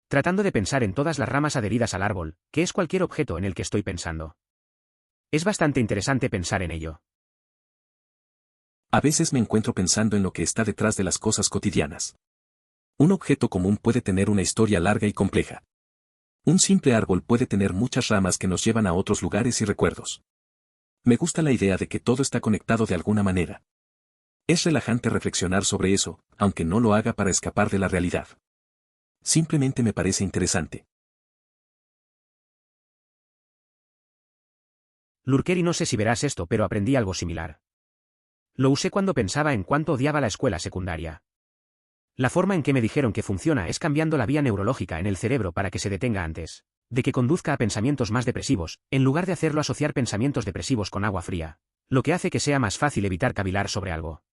Tratando de pensar en todas las ramas adheridas al árbol, que es cualquier objeto en el que estoy pensando. Es bastante interesante pensar en ello. A veces me encuentro pensando en lo que está detrás de las cosas cotidianas. Un objeto común puede tener una historia larga y compleja. Un simple árbol puede tener muchas ramas que nos llevan a otros lugares y recuerdos. Me gusta la idea de que todo está conectado de alguna manera. Es relajante reflexionar sobre eso, aunque no lo haga para escapar de la realidad. Simplemente me parece interesante. Lurker, y no sé si verás esto, pero aprendí algo similar. Lo usé cuando pensaba en cuánto odiaba la escuela secundaria. La forma en que me dijeron que funciona es cambiando la vía neurológica en el cerebro para que se detenga antes de que conduzca a pensamientos más depresivos, en lugar de hacerlo asociar pensamientos depresivos con agua fría, lo que hace que sea más fácil evitar cavilar sobre algo.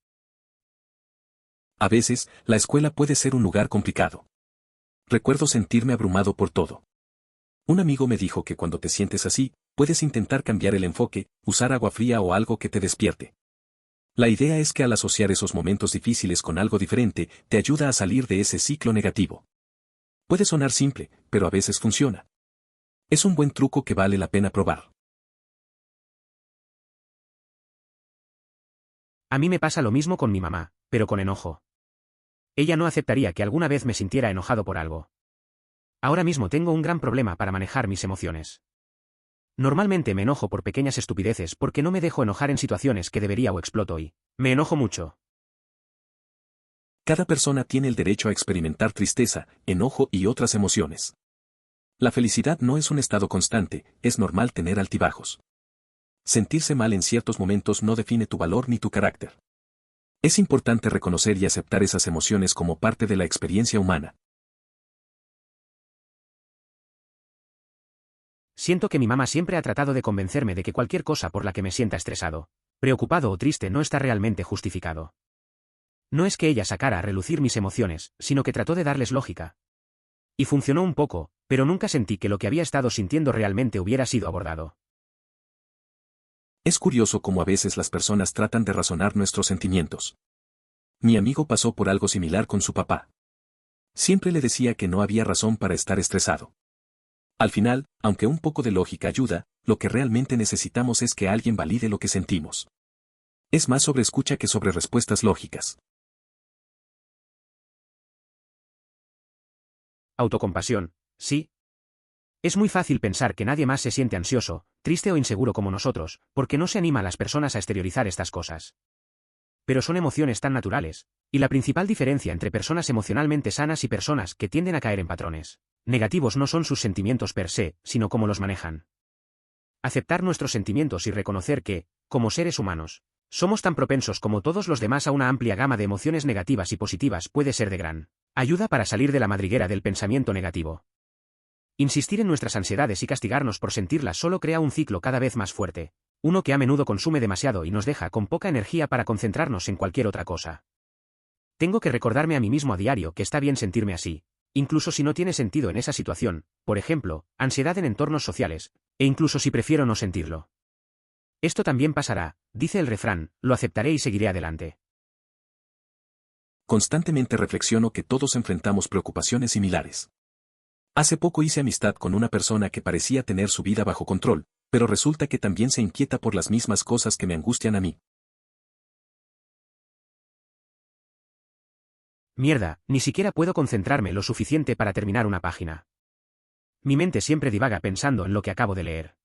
A veces, la escuela puede ser un lugar complicado. Recuerdo sentirme abrumado por todo. Un amigo me dijo que cuando te sientes así, puedes intentar cambiar el enfoque, usar agua fría o algo que te despierte. La idea es que al asociar esos momentos difíciles con algo diferente, te ayuda a salir de ese ciclo negativo. Puede sonar simple, pero a veces funciona. Es un buen truco que vale la pena probar. A mí me pasa lo mismo con mi mamá, pero con enojo. Ella no aceptaría que alguna vez me sintiera enojado por algo. Ahora mismo tengo un gran problema para manejar mis emociones. Normalmente me enojo por pequeñas estupideces porque no me dejo enojar en situaciones que debería o exploto y me enojo mucho. Cada persona tiene el derecho a experimentar tristeza, enojo y otras emociones. La felicidad no es un estado constante, es normal tener altibajos. Sentirse mal en ciertos momentos no define tu valor ni tu carácter. Es importante reconocer y aceptar esas emociones como parte de la experiencia humana. Siento que mi mamá siempre ha tratado de convencerme de que cualquier cosa por la que me sienta estresado, preocupado o triste no está realmente justificado. No es que ella sacara a relucir mis emociones, sino que trató de darles lógica. Y funcionó un poco, pero nunca sentí que lo que había estado sintiendo realmente hubiera sido abordado. Es curioso cómo a veces las personas tratan de razonar nuestros sentimientos. Mi amigo pasó por algo similar con su papá. Siempre le decía que no había razón para estar estresado. Al final, aunque un poco de lógica ayuda, lo que realmente necesitamos es que alguien valide lo que sentimos. Es más sobre escucha que sobre respuestas lógicas. Autocompasión, sí. Es muy fácil pensar que nadie más se siente ansioso, triste o inseguro como nosotros, porque no se anima a las personas a exteriorizar estas cosas. Pero son emociones tan naturales, y la principal diferencia entre personas emocionalmente sanas y personas que tienden a caer en patrones negativos no son sus sentimientos per se, sino cómo los manejan. Aceptar nuestros sentimientos y reconocer que, como seres humanos, somos tan propensos como todos los demás a una amplia gama de emociones negativas y positivas puede ser de gran ayuda para salir de la madriguera del pensamiento negativo. Insistir en nuestras ansiedades y castigarnos por sentirlas solo crea un ciclo cada vez más fuerte, uno que a menudo consume demasiado y nos deja con poca energía para concentrarnos en cualquier otra cosa. Tengo que recordarme a mí mismo a diario que está bien sentirme así, incluso si no tiene sentido en esa situación, por ejemplo, ansiedad en entornos sociales, e incluso si prefiero no sentirlo. Esto también pasará, dice el refrán, lo aceptaré y seguiré adelante. Constantemente reflexiono que todos enfrentamos preocupaciones similares. Hace poco hice amistad con una persona que parecía tener su vida bajo control, pero resulta que también se inquieta por las mismas cosas que me angustian a mí. Mierda, ni siquiera puedo concentrarme lo suficiente para terminar una página. Mi mente siempre divaga pensando en lo que acabo de leer.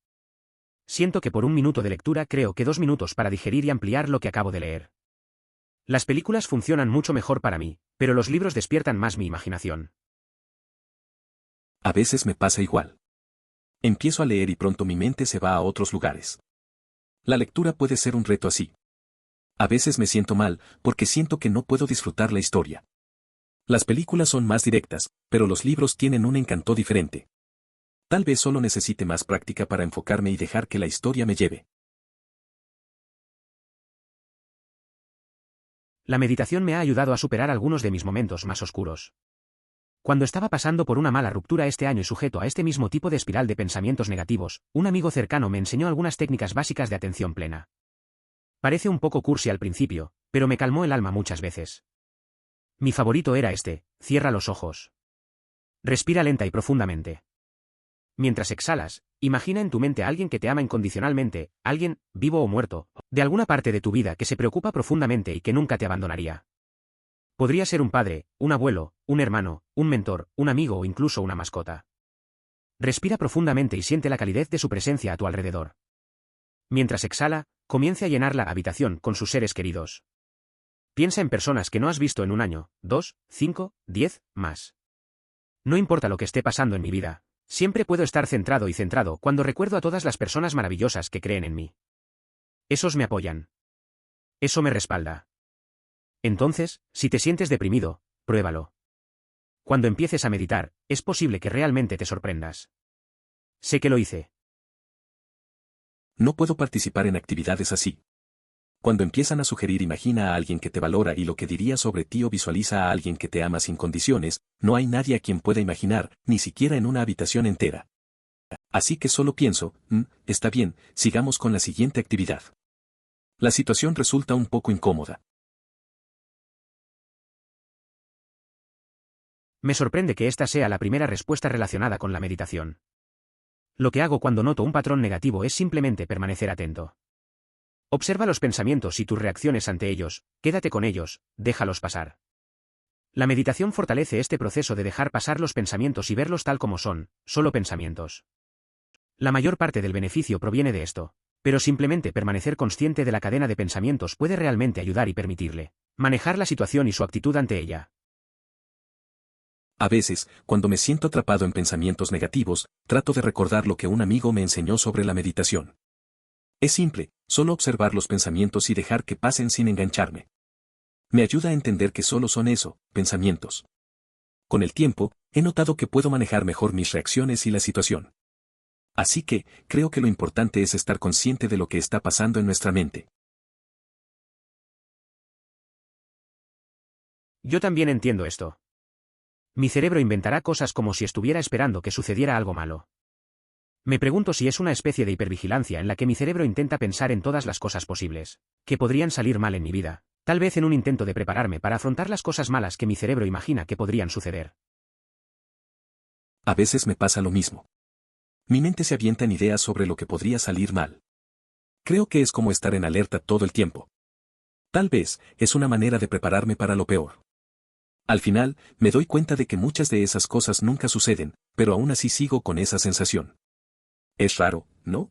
Siento que por un minuto de lectura creo que 2 minutos para digerir y ampliar lo que acabo de leer. Las películas funcionan mucho mejor para mí, pero los libros despiertan más mi imaginación. A veces me pasa igual. Empiezo a leer y pronto mi mente se va a otros lugares. La lectura puede ser un reto así. A veces me siento mal, porque siento que no puedo disfrutar la historia. Las películas son más directas, pero los libros tienen un encanto diferente. Tal vez solo necesite más práctica para enfocarme y dejar que la historia me lleve. La meditación me ha ayudado a superar algunos de mis momentos más oscuros. Cuando estaba pasando por una mala ruptura este año y sujeto a este mismo tipo de espiral de pensamientos negativos, un amigo cercano me enseñó algunas técnicas básicas de atención plena. Parece un poco cursi al principio, pero me calmó el alma muchas veces. Mi favorito era este: cierra los ojos. Respira lenta y profundamente. Mientras exhalas, imagina en tu mente a alguien que te ama incondicionalmente, alguien, vivo o muerto, de alguna parte de tu vida que se preocupa profundamente y que nunca te abandonaría. Podría ser un padre, un abuelo, un hermano, un mentor, un amigo o incluso una mascota. Respira profundamente y siente la calidez de su presencia a tu alrededor. Mientras exhala, comience a llenar la habitación con sus seres queridos. Piensa en personas que no has visto en 1 año, 2, 5, 10, más. No importa lo que esté pasando en mi vida, siempre puedo estar centrado y centrado cuando recuerdo a todas las personas maravillosas que creen en mí. Esos me apoyan. Eso me respalda. Entonces, si te sientes deprimido, pruébalo. Cuando empieces a meditar, es posible que realmente te sorprendas. Sé que lo hice. No puedo participar en actividades así. Cuando empiezan a sugerir imagina a alguien que te valora y lo que diría sobre ti o visualiza a alguien que te ama sin condiciones, no hay nadie a quien pueda imaginar, ni siquiera en una habitación entera. Así que solo pienso, está bien, sigamos con la siguiente actividad. La situación resulta un poco incómoda. Me sorprende que esta sea la primera respuesta relacionada con la meditación. Lo que hago cuando noto un patrón negativo es simplemente permanecer atento. Observa los pensamientos y tus reacciones ante ellos, quédate con ellos, déjalos pasar. La meditación fortalece este proceso de dejar pasar los pensamientos y verlos tal como son, solo pensamientos. La mayor parte del beneficio proviene de esto, pero simplemente permanecer consciente de la cadena de pensamientos puede realmente ayudar y permitirle manejar la situación y su actitud ante ella. A veces, cuando me siento atrapado en pensamientos negativos, trato de recordar lo que un amigo me enseñó sobre la meditación. Es simple, solo observar los pensamientos y dejar que pasen sin engancharme. Me ayuda a entender que solo son eso, pensamientos. Con el tiempo, he notado que puedo manejar mejor mis reacciones y la situación. Así que, creo que lo importante es estar consciente de lo que está pasando en nuestra mente. Yo también entiendo esto. Mi cerebro inventará cosas como si estuviera esperando que sucediera algo malo. Me pregunto si es una especie de hipervigilancia en la que mi cerebro intenta pensar en todas las cosas posibles, que podrían salir mal en mi vida, tal vez en un intento de prepararme para afrontar las cosas malas que mi cerebro imagina que podrían suceder. A veces me pasa lo mismo. Mi mente se avienta en ideas sobre lo que podría salir mal. Creo que es como estar en alerta todo el tiempo. Tal vez es una manera de prepararme para lo peor. Al final, me doy cuenta de que muchas de esas cosas nunca suceden, pero aún así sigo con esa sensación. Es raro, ¿no?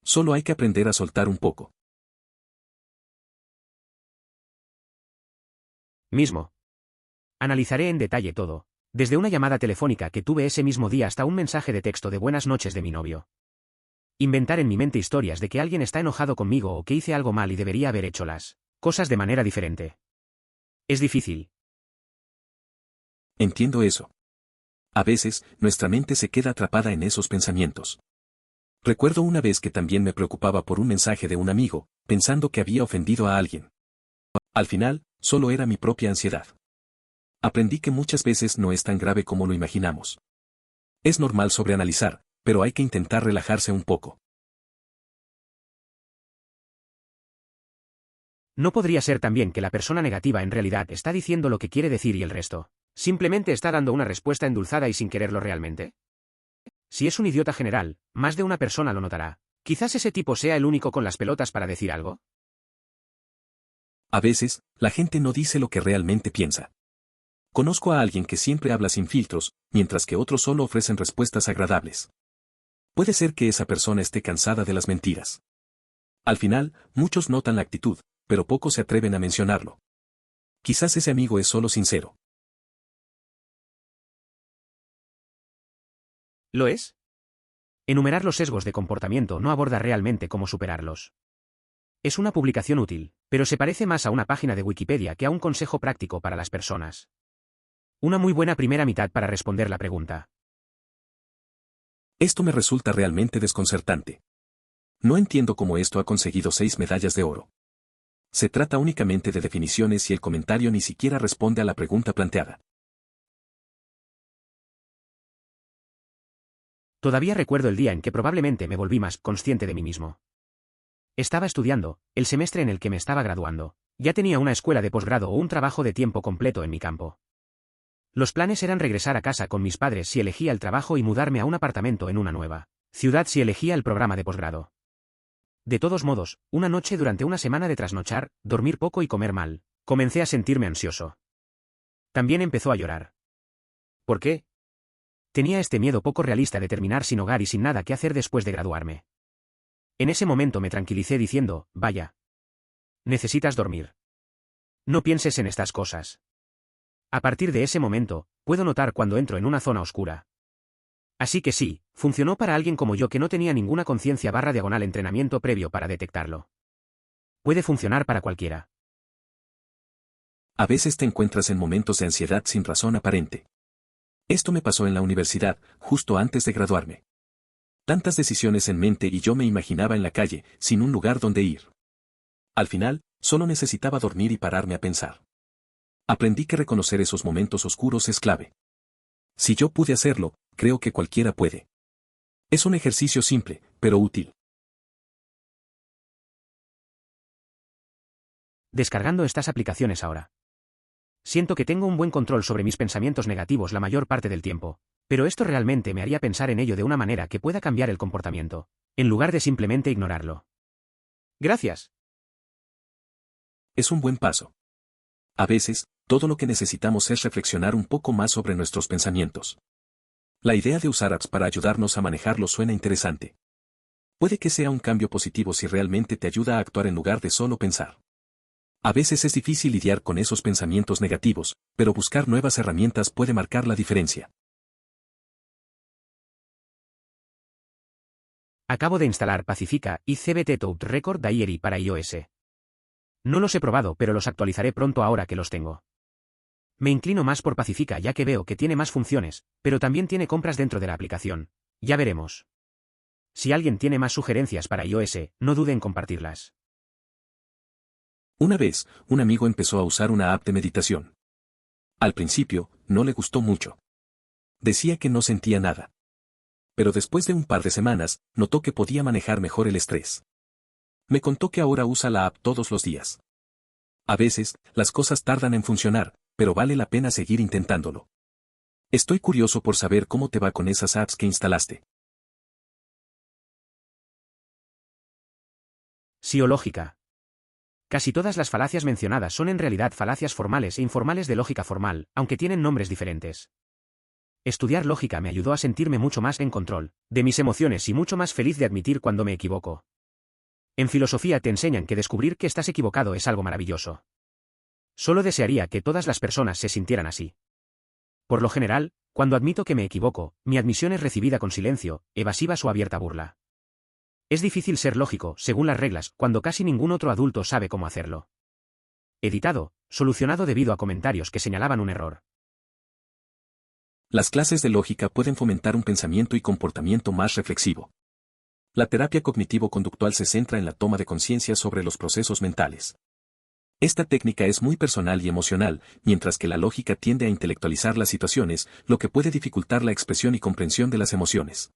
Solo hay que aprender a soltar un poco. Mismo. Analizaré en detalle todo, desde una llamada telefónica que tuve ese mismo día hasta un mensaje de texto de buenas noches de mi novio. Inventar en mi mente historias de que alguien está enojado conmigo o que hice algo mal y debería haber hecho las cosas de manera diferente. Es difícil. Entiendo eso. A veces, nuestra mente se queda atrapada en esos pensamientos. Recuerdo una vez que también me preocupaba por un mensaje de un amigo, pensando que había ofendido a alguien. Al final, solo era mi propia ansiedad. Aprendí que muchas veces no es tan grave como lo imaginamos. Es normal sobreanalizar, pero hay que intentar relajarse un poco. No podría ser también que la persona negativa en realidad está diciendo lo que quiere decir y el resto simplemente está dando una respuesta endulzada y sin quererlo realmente. Si es un idiota general, más de una persona lo notará. Quizás ese tipo sea el único con las pelotas para decir algo. A veces, la gente no dice lo que realmente piensa. Conozco a alguien que siempre habla sin filtros, mientras que otros solo ofrecen respuestas agradables. Puede ser que esa persona esté cansada de las mentiras. Al final, muchos notan la actitud, pero pocos se atreven a mencionarlo. Quizás ese amigo es solo sincero. ¿Lo es? Enumerar los sesgos de comportamiento no aborda realmente cómo superarlos. Es una publicación útil, pero se parece más a una página de Wikipedia que a un consejo práctico para las personas. Una muy buena primera mitad para responder la pregunta. Esto me resulta realmente desconcertante. No entiendo cómo esto ha conseguido 6 medallas de oro. Se trata únicamente de definiciones y el comentario ni siquiera responde a la pregunta planteada. Todavía recuerdo el día en que probablemente me volví más consciente de mí mismo. Estaba estudiando, el semestre en el que me estaba graduando. Ya tenía una escuela de posgrado o un trabajo de tiempo completo en mi campo. Los planes eran regresar a casa con mis padres si elegía el trabajo y mudarme a un apartamento en una nueva ciudad si elegía el programa de posgrado. De todos modos, una noche durante una semana de trasnochar, dormir poco y comer mal, comencé a sentirme ansioso. También empezó a llorar. ¿Por qué? Tenía este miedo poco realista de terminar sin hogar y sin nada que hacer después de graduarme. En ese momento me tranquilicé diciendo, vaya. Necesitas dormir. No pienses en estas cosas. A partir de ese momento, puedo notar cuando entro en una zona oscura. Así que sí, funcionó para alguien como yo que no tenía ninguna conciencia / entrenamiento previo para detectarlo. Puede funcionar para cualquiera. A veces te encuentras en momentos de ansiedad sin razón aparente. Esto me pasó en la universidad, justo antes de graduarme. Tantas decisiones en mente y yo me imaginaba en la calle, sin un lugar donde ir. Al final, solo necesitaba dormir y pararme a pensar. Aprendí que reconocer esos momentos oscuros es clave. Si yo pude hacerlo, creo que cualquiera puede. Es un ejercicio simple, pero útil. Descargando estas aplicaciones ahora. Siento que tengo un buen control sobre mis pensamientos negativos la mayor parte del tiempo, pero esto realmente me haría pensar en ello de una manera que pueda cambiar el comportamiento, en lugar de simplemente ignorarlo. Gracias. Es un buen paso. A veces, todo lo que necesitamos es reflexionar un poco más sobre nuestros pensamientos. La idea de usar apps para ayudarnos a manejarlos suena interesante. Puede que sea un cambio positivo si realmente te ayuda a actuar en lugar de solo pensar. A veces es difícil lidiar con esos pensamientos negativos, pero buscar nuevas herramientas puede marcar la diferencia. Acabo de instalar Pacifica y CBT Tout Record Diary para iOS. No los he probado, pero los actualizaré pronto ahora que los tengo. Me inclino más por Pacifica ya que veo que tiene más funciones, pero también tiene compras dentro de la aplicación. Ya veremos. Si alguien tiene más sugerencias para iOS, no dude en compartirlas. Una vez, un amigo empezó a usar una app de meditación. Al principio, no le gustó mucho. Decía que no sentía nada. pero después de un par de semanas, notó que podía manejar mejor el estrés. Me contó que ahora usa la app todos los días. A veces, las cosas tardan en funcionar, pero vale la pena seguir intentándolo. Estoy curioso por saber cómo te va con esas apps que instalaste. Psiológica. Casi todas las falacias mencionadas son en realidad falacias formales e informales de lógica formal, aunque tienen nombres diferentes. Estudiar lógica me ayudó a sentirme mucho más en control de mis emociones y mucho más feliz de admitir cuando me equivoco. En filosofía te enseñan que descubrir que estás equivocado es algo maravilloso. Solo desearía que todas las personas se sintieran así. Por lo general, cuando admito que me equivoco, mi admisión es recibida con silencio, evasivas o abierta burla. Es difícil ser lógico, según las reglas, cuando casi ningún otro adulto sabe cómo hacerlo. Editado, solucionado debido a comentarios que señalaban un error. Las clases de lógica pueden fomentar un pensamiento y comportamiento más reflexivo. La terapia cognitivo-conductual se centra en la toma de conciencia sobre los procesos mentales. Esta técnica es muy personal y emocional, mientras que la lógica tiende a intelectualizar las situaciones, lo que puede dificultar la expresión y comprensión de las emociones.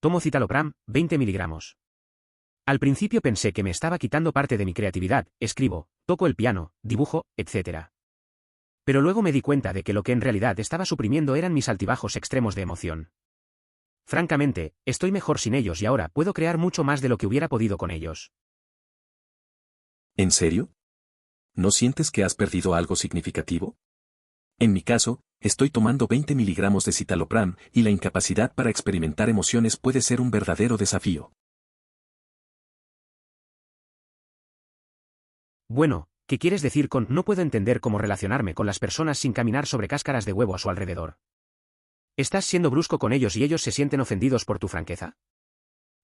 Tomo citalopram, 20 miligramos. Al principio pensé que me estaba quitando parte de mi creatividad, escribo, toco el piano, dibujo, etc. Pero luego me di cuenta de que lo que en realidad estaba suprimiendo eran mis altibajos extremos de emoción. Francamente, estoy mejor sin ellos y ahora puedo crear mucho más de lo que hubiera podido con ellos. ¿En serio? ¿No sientes que has perdido algo significativo? En mi caso, estoy tomando 20 miligramos de citalopram y la incapacidad para experimentar emociones puede ser un verdadero desafío. Bueno, ¿qué quieres decir con no puedo entender cómo relacionarme con las personas sin caminar sobre cáscaras de huevo a su alrededor? ¿Estás siendo brusco con ellos y ellos se sienten ofendidos por tu franqueza?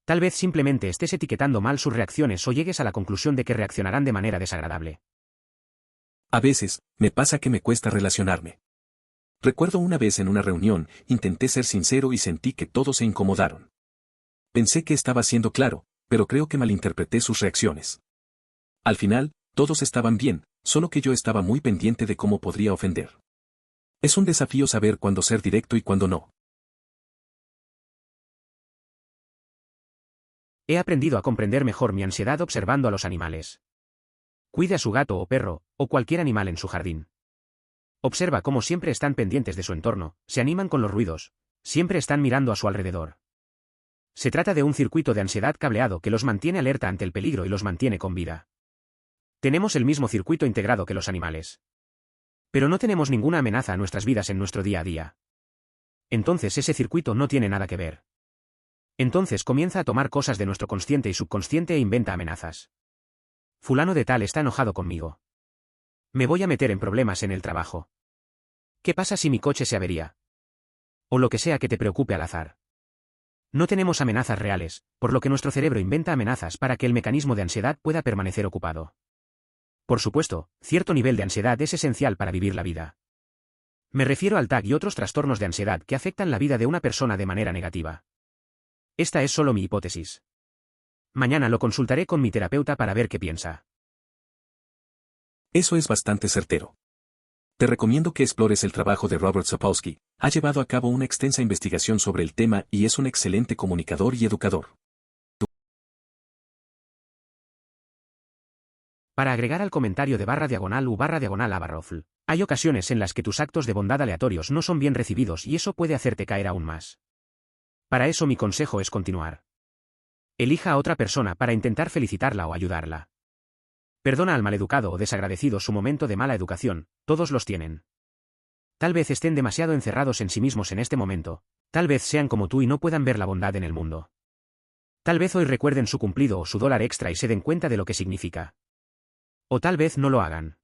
Tal vez simplemente estés etiquetando mal sus reacciones o llegues a la conclusión de que reaccionarán de manera desagradable. A veces, me pasa que me cuesta relacionarme. Recuerdo una vez en una reunión, intenté ser sincero y sentí que todos se incomodaron. Pensé que estaba siendo claro, pero creo que malinterpreté sus reacciones. Al final, todos estaban bien, solo que yo estaba muy pendiente de cómo podría ofender. Es un desafío saber cuándo ser directo y cuándo no. He aprendido a comprender mejor mi ansiedad observando a los animales. Cuide a su gato o perro, o cualquier animal en su jardín. Observa cómo siempre están pendientes de su entorno, se animan con los ruidos, siempre están mirando a su alrededor. Se trata de un circuito de ansiedad cableado que los mantiene alerta ante el peligro y los mantiene con vida. Tenemos el mismo circuito integrado que los animales. Pero no tenemos ninguna amenaza a nuestras vidas en nuestro día a día. Entonces ese circuito no tiene nada que ver. Entonces comienza a tomar cosas de nuestro consciente y subconsciente e inventa amenazas. Fulano de tal está enojado conmigo. Me voy a meter en problemas en el trabajo. ¿Qué pasa si mi coche se avería? O lo que sea que te preocupe al azar. No tenemos amenazas reales, por lo que nuestro cerebro inventa amenazas para que el mecanismo de ansiedad pueda permanecer ocupado. Por supuesto, cierto nivel de ansiedad es esencial para vivir la vida. Me refiero al TAC y otros trastornos de ansiedad que afectan la vida de una persona de manera negativa. Esta es solo mi hipótesis. Mañana lo consultaré con mi terapeuta para ver qué piensa. Eso es bastante certero. Te recomiendo que explores el trabajo de Robert Sapolsky. Ha llevado a cabo una extensa investigación sobre el tema y es un excelente comunicador y educador. Para agregar al comentario de /u// Abarrofl, hay ocasiones en las que tus actos de bondad aleatorios no son bien recibidos y eso puede hacerte caer aún más. Para eso mi consejo es continuar. Elija a otra persona para intentar felicitarla o ayudarla. Perdona al maleducado o desagradecido su momento de mala educación, todos los tienen. Tal vez estén demasiado encerrados en sí mismos en este momento, tal vez sean como tú y no puedan ver la bondad en el mundo. Tal vez hoy recuerden su cumplido o su dólar extra y se den cuenta de lo que significa. O tal vez no lo hagan.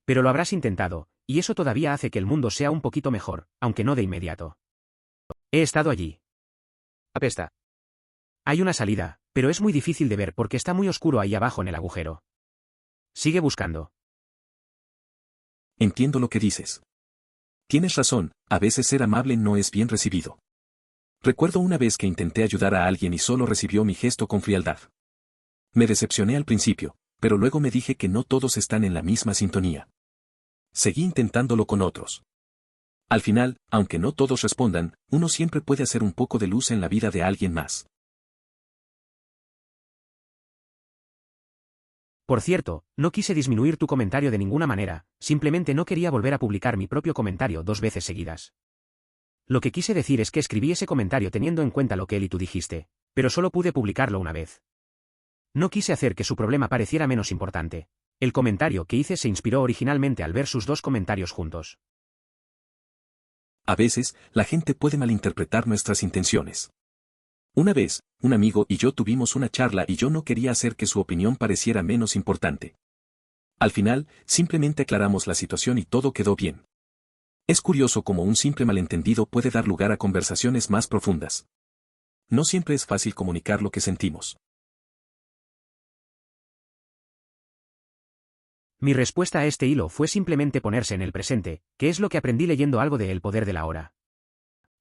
Pero lo habrás intentado, y eso todavía hace que el mundo sea un poquito mejor, aunque no de inmediato. He estado allí. Apesta. Hay una salida, pero es muy difícil de ver porque está muy oscuro ahí abajo en el agujero. Sigue buscando. Entiendo lo que dices. Tienes razón, a veces ser amable no es bien recibido. Recuerdo una vez que intenté ayudar a alguien y solo recibió mi gesto con frialdad. Me decepcioné al principio, pero luego me dije que no todos están en la misma sintonía. Seguí intentándolo con otros. Al final, aunque no todos respondan, uno siempre puede hacer un poco de luz en la vida de alguien más. Por cierto, no quise disminuir tu comentario de ninguna manera, simplemente no quería volver a publicar mi propio comentario 2 veces seguidas. Lo que quise decir es que escribí ese comentario teniendo en cuenta lo que él y tú dijiste, pero solo pude publicarlo una vez. No quise hacer que su problema pareciera menos importante. El comentario que hice se inspiró originalmente al ver sus 2 comentarios juntos. A veces, la gente puede malinterpretar nuestras intenciones. Una vez, un amigo y yo tuvimos una charla y yo no quería hacer que su opinión pareciera menos importante. Al final, simplemente aclaramos la situación y todo quedó bien. Es curioso cómo un simple malentendido puede dar lugar a conversaciones más profundas. No siempre es fácil comunicar lo que sentimos. Mi respuesta a este hilo fue simplemente ponerse en el presente, que es lo que aprendí leyendo algo de El poder de la hora.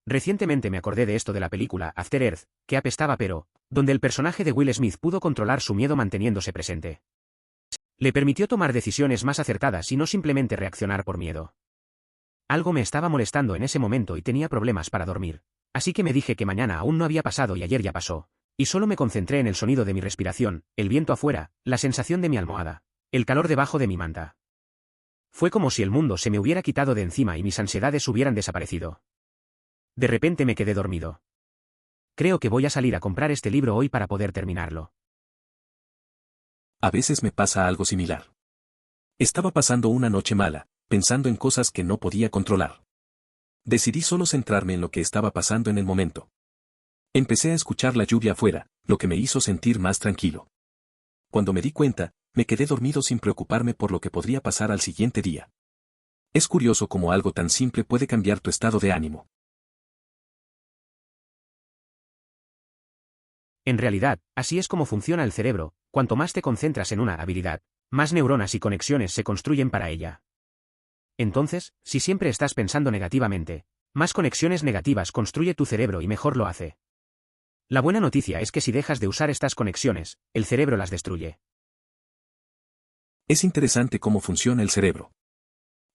Recientemente me acordé de esto de la película After Earth, que apestaba pero, donde el personaje de Will Smith pudo controlar su miedo manteniéndose presente. Le permitió tomar decisiones más acertadas y no simplemente reaccionar por miedo. Algo me estaba molestando en ese momento y tenía problemas para dormir, así que me dije que mañana aún no había pasado y ayer ya pasó, y solo me concentré en el sonido de mi respiración, el viento afuera, la sensación de mi almohada, el calor debajo de mi manta. Fue como si el mundo se me hubiera quitado de encima y mis ansiedades hubieran desaparecido. De repente me quedé dormido. Creo que voy a salir a comprar este libro hoy para poder terminarlo. A veces me pasa algo similar. Estaba pasando una noche mala, pensando en cosas que no podía controlar. Decidí solo centrarme en lo que estaba pasando en el momento. Empecé a escuchar la lluvia afuera, lo que me hizo sentir más tranquilo. Cuando me di cuenta, me quedé dormido sin preocuparme por lo que podría pasar al siguiente día. Es curioso cómo algo tan simple puede cambiar tu estado de ánimo. En realidad, así es como funciona el cerebro, cuanto más te concentras en una habilidad, más neuronas y conexiones se construyen para ella. Entonces, si siempre estás pensando negativamente, más conexiones negativas construye tu cerebro y mejor lo hace. La buena noticia es que si dejas de usar estas conexiones, el cerebro las destruye. Es interesante cómo funciona el cerebro.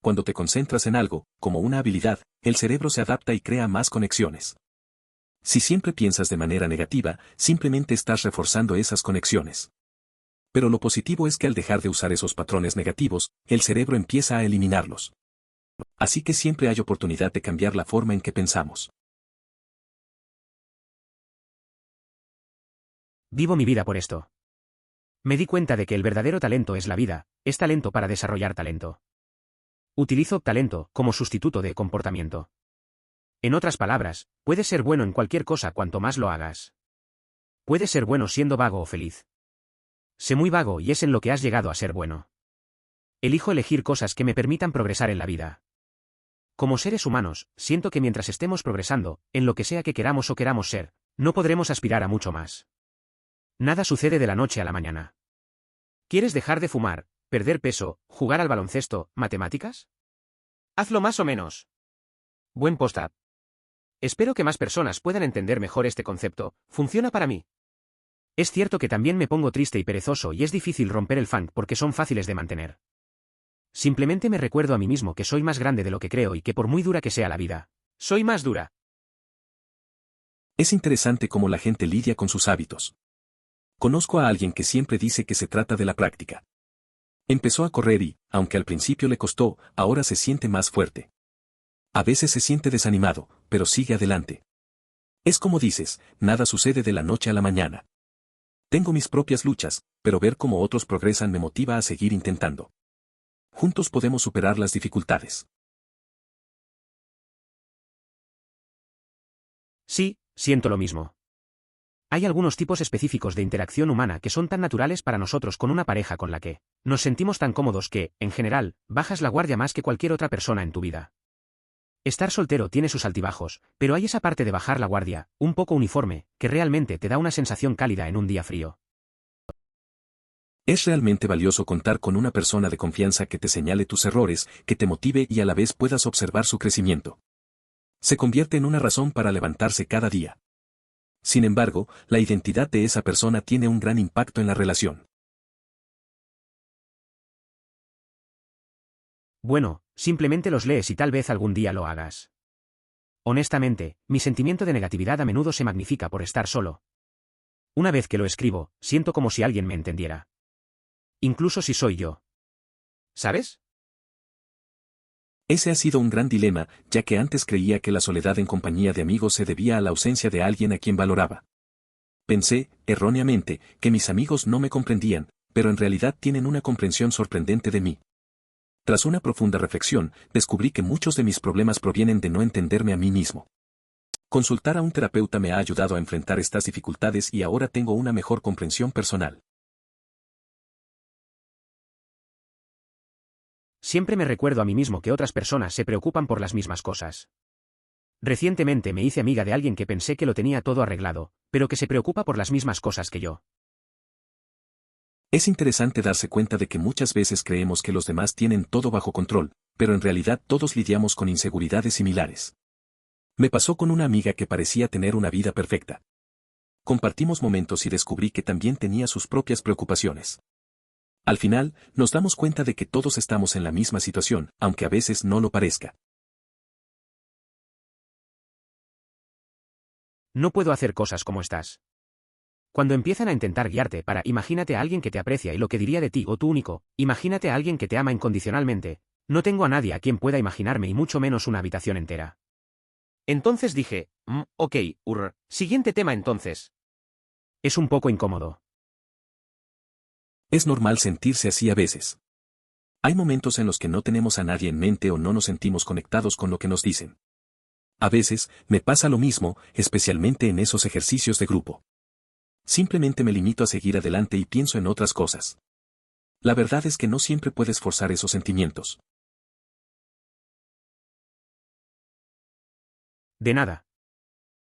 Cuando te concentras en algo, como una habilidad, el cerebro se adapta y crea más conexiones. Si siempre piensas de manera negativa, simplemente estás reforzando esas conexiones. Pero lo positivo es que al dejar de usar esos patrones negativos, el cerebro empieza a eliminarlos. Así que siempre hay oportunidad de cambiar la forma en que pensamos. Vivo mi vida por esto. Me di cuenta de que el verdadero talento es la vida, es talento para desarrollar talento. Utilizo talento como sustituto de comportamiento. En otras palabras, puedes ser bueno en cualquier cosa cuanto más lo hagas. Puedes ser bueno siendo vago o feliz. Sé muy vago y es en lo que has llegado a ser bueno. Elijo elegir cosas que me permitan progresar en la vida. Como seres humanos, siento que mientras estemos progresando, en lo que sea que queramos o queramos ser, no podremos aspirar a mucho más. Nada sucede de la noche a la mañana. ¿Quieres dejar de fumar, perder peso, jugar al baloncesto, matemáticas? Hazlo más o menos. Buen post-up. Espero que más personas puedan entender mejor este concepto, funciona para mí. Es cierto que también me pongo triste y perezoso y es difícil romper el funk porque son fáciles de mantener. Simplemente me recuerdo a mí mismo que soy más grande de lo que creo y que por muy dura que sea la vida, soy más dura. Es interesante cómo la gente lidia con sus hábitos. Conozco a alguien que siempre dice que se trata de la práctica. Empezó a correr y, aunque al principio le costó, ahora se siente más fuerte. A veces se siente desanimado, pero sigue adelante. Es como dices, nada sucede de la noche a la mañana. Tengo mis propias luchas, pero ver cómo otros progresan me motiva a seguir intentando. Juntos podemos superar las dificultades. Sí, siento lo mismo. Hay algunos tipos específicos de interacción humana que son tan naturales para nosotros con una pareja con la que nos sentimos tan cómodos que, en general, bajas la guardia más que cualquier otra persona en tu vida. Estar soltero tiene sus altibajos, pero hay esa parte de bajar la guardia, un poco uniforme, que realmente te da una sensación cálida en un día frío. Es realmente valioso contar con una persona de confianza que te señale tus errores, que te motive y a la vez puedas observar su crecimiento. Se convierte en una razón para levantarse cada día. Sin embargo, la identidad de esa persona tiene un gran impacto en la relación. Bueno, Simplemente los lees y tal vez algún día lo hagas. Honestamente, mi sentimiento de negatividad a menudo se magnifica por estar solo. Una vez que lo escribo, siento como si alguien me entendiera. Incluso si soy yo. ¿Sabes? Ese ha sido un gran dilema, ya que antes creía que la soledad en compañía de amigos se debía a la ausencia de alguien a quien valoraba. Pensé, erróneamente, que mis amigos no me comprendían, pero en realidad tienen una comprensión sorprendente de mí. Tras una profunda reflexión, descubrí que muchos de mis problemas provienen de no entenderme a mí mismo. Consultar a un terapeuta me ha ayudado a enfrentar estas dificultades y ahora tengo una mejor comprensión personal. Siempre me recuerdo a mí mismo que otras personas se preocupan por las mismas cosas. Recientemente me hice amiga de alguien que pensé que lo tenía todo arreglado, pero que se preocupa por las mismas cosas que yo. Es interesante darse cuenta de que muchas veces creemos que los demás tienen todo bajo control, pero en realidad todos lidiamos con inseguridades similares. Me pasó con una amiga que parecía tener una vida perfecta. Compartimos momentos y descubrí que también tenía sus propias preocupaciones. Al final, nos damos cuenta de que todos estamos en la misma situación, aunque a veces no lo parezca. No puedo hacer cosas como estás. Cuando empiezan a intentar guiarte para imagínate a alguien que te aprecia y lo que diría de ti o tú único, imagínate a alguien que te ama incondicionalmente, no tengo a nadie a quien pueda imaginarme y mucho menos una habitación entera. Entonces dije, ok, siguiente tema entonces. Es un poco incómodo. Es normal sentirse así a veces. Hay momentos en los que no tenemos a nadie en mente o no nos sentimos conectados con lo que nos dicen. A veces, me pasa lo mismo, especialmente en esos ejercicios de grupo. Simplemente me limito a seguir adelante y pienso en otras cosas. La verdad es que no siempre puedes forzar esos sentimientos. De nada.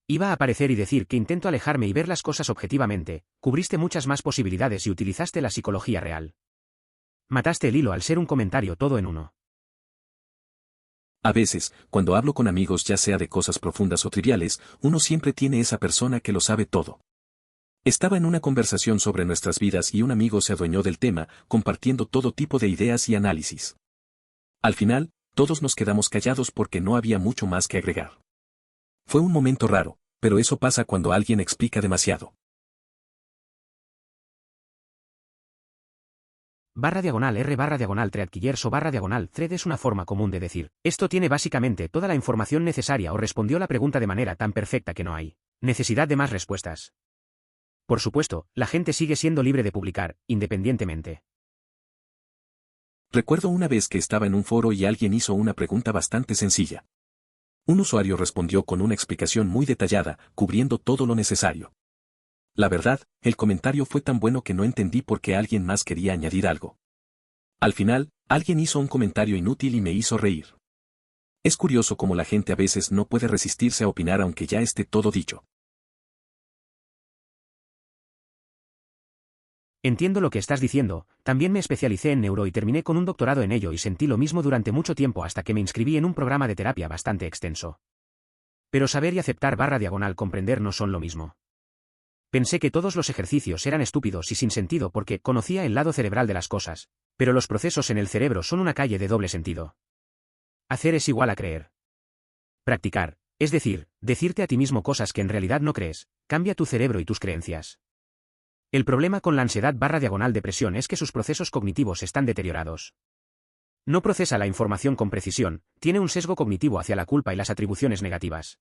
Iba a aparecer y decir que intento alejarme y ver las cosas objetivamente, cubriste muchas más posibilidades y utilizaste la psicología real. Mataste el hilo al ser un comentario todo en uno. A veces, cuando hablo con amigos ya sea de cosas profundas o triviales, uno siempre tiene esa persona que lo sabe todo. Estaba en una conversación sobre nuestras vidas y un amigo se adueñó del tema, compartiendo todo tipo de ideas y análisis. Al final, todos nos quedamos callados porque no había mucho más que agregar. Fue un momento raro, pero eso pasa cuando alguien explica demasiado. /r/thread es una forma común de decir, esto tiene básicamente toda la información necesaria o respondió la pregunta de manera tan perfecta que no hay necesidad de más respuestas. Por supuesto, la gente sigue siendo libre de publicar, independientemente. Recuerdo una vez que estaba en un foro y alguien hizo una pregunta bastante sencilla. Un usuario respondió con una explicación muy detallada, cubriendo todo lo necesario. La verdad, el comentario fue tan bueno que no entendí por qué alguien más quería añadir algo. Al final, alguien hizo un comentario inútil y me hizo reír. Es curioso cómo la gente a veces no puede resistirse a opinar aunque ya esté todo dicho. Entiendo lo que estás diciendo, también me especialicé en neuro y terminé con un doctorado en ello y sentí lo mismo durante mucho tiempo hasta que me inscribí en un programa de terapia bastante extenso. Pero saber y aceptar /comprender no son lo mismo. Pensé que todos los ejercicios eran estúpidos y sin sentido porque conocía el lado cerebral de las cosas, pero los procesos en el cerebro son una calle de doble sentido. Hacer es igual a creer. Practicar, es decir, decirte a ti mismo cosas que en realidad no crees, cambia tu cerebro y tus creencias. El problema con la ansiedad /depresión es que sus procesos cognitivos están deteriorados. No procesa la información con precisión, tiene un sesgo cognitivo hacia la culpa y las atribuciones negativas.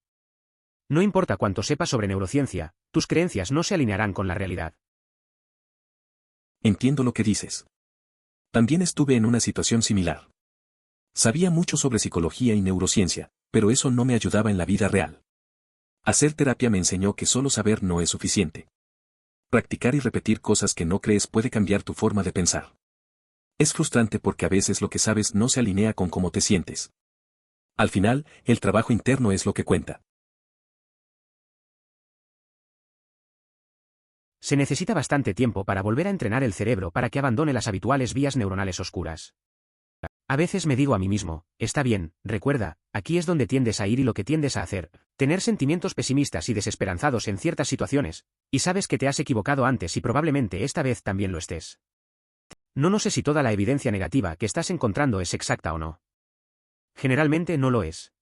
No importa cuánto sepas sobre neurociencia, tus creencias no se alinearán con la realidad. Entiendo lo que dices. También estuve en una situación similar. Sabía mucho sobre psicología y neurociencia, pero eso no me ayudaba en la vida real. Hacer terapia me enseñó que solo saber no es suficiente. Practicar y repetir cosas que no crees puede cambiar tu forma de pensar. Es frustrante porque a veces lo que sabes no se alinea con cómo te sientes. Al final, el trabajo interno es lo que cuenta. Se necesita bastante tiempo para volver a entrenar el cerebro para que abandone las habituales vías neuronales oscuras. A veces me digo a mí mismo, está bien, recuerda, aquí es donde tiendes a ir y lo que tiendes a hacer, tener sentimientos pesimistas y desesperanzados en ciertas situaciones, y sabes que te has equivocado antes y probablemente esta vez también lo estés. No sé si toda la evidencia negativa que estás encontrando es exacta o no. Generalmente no lo es.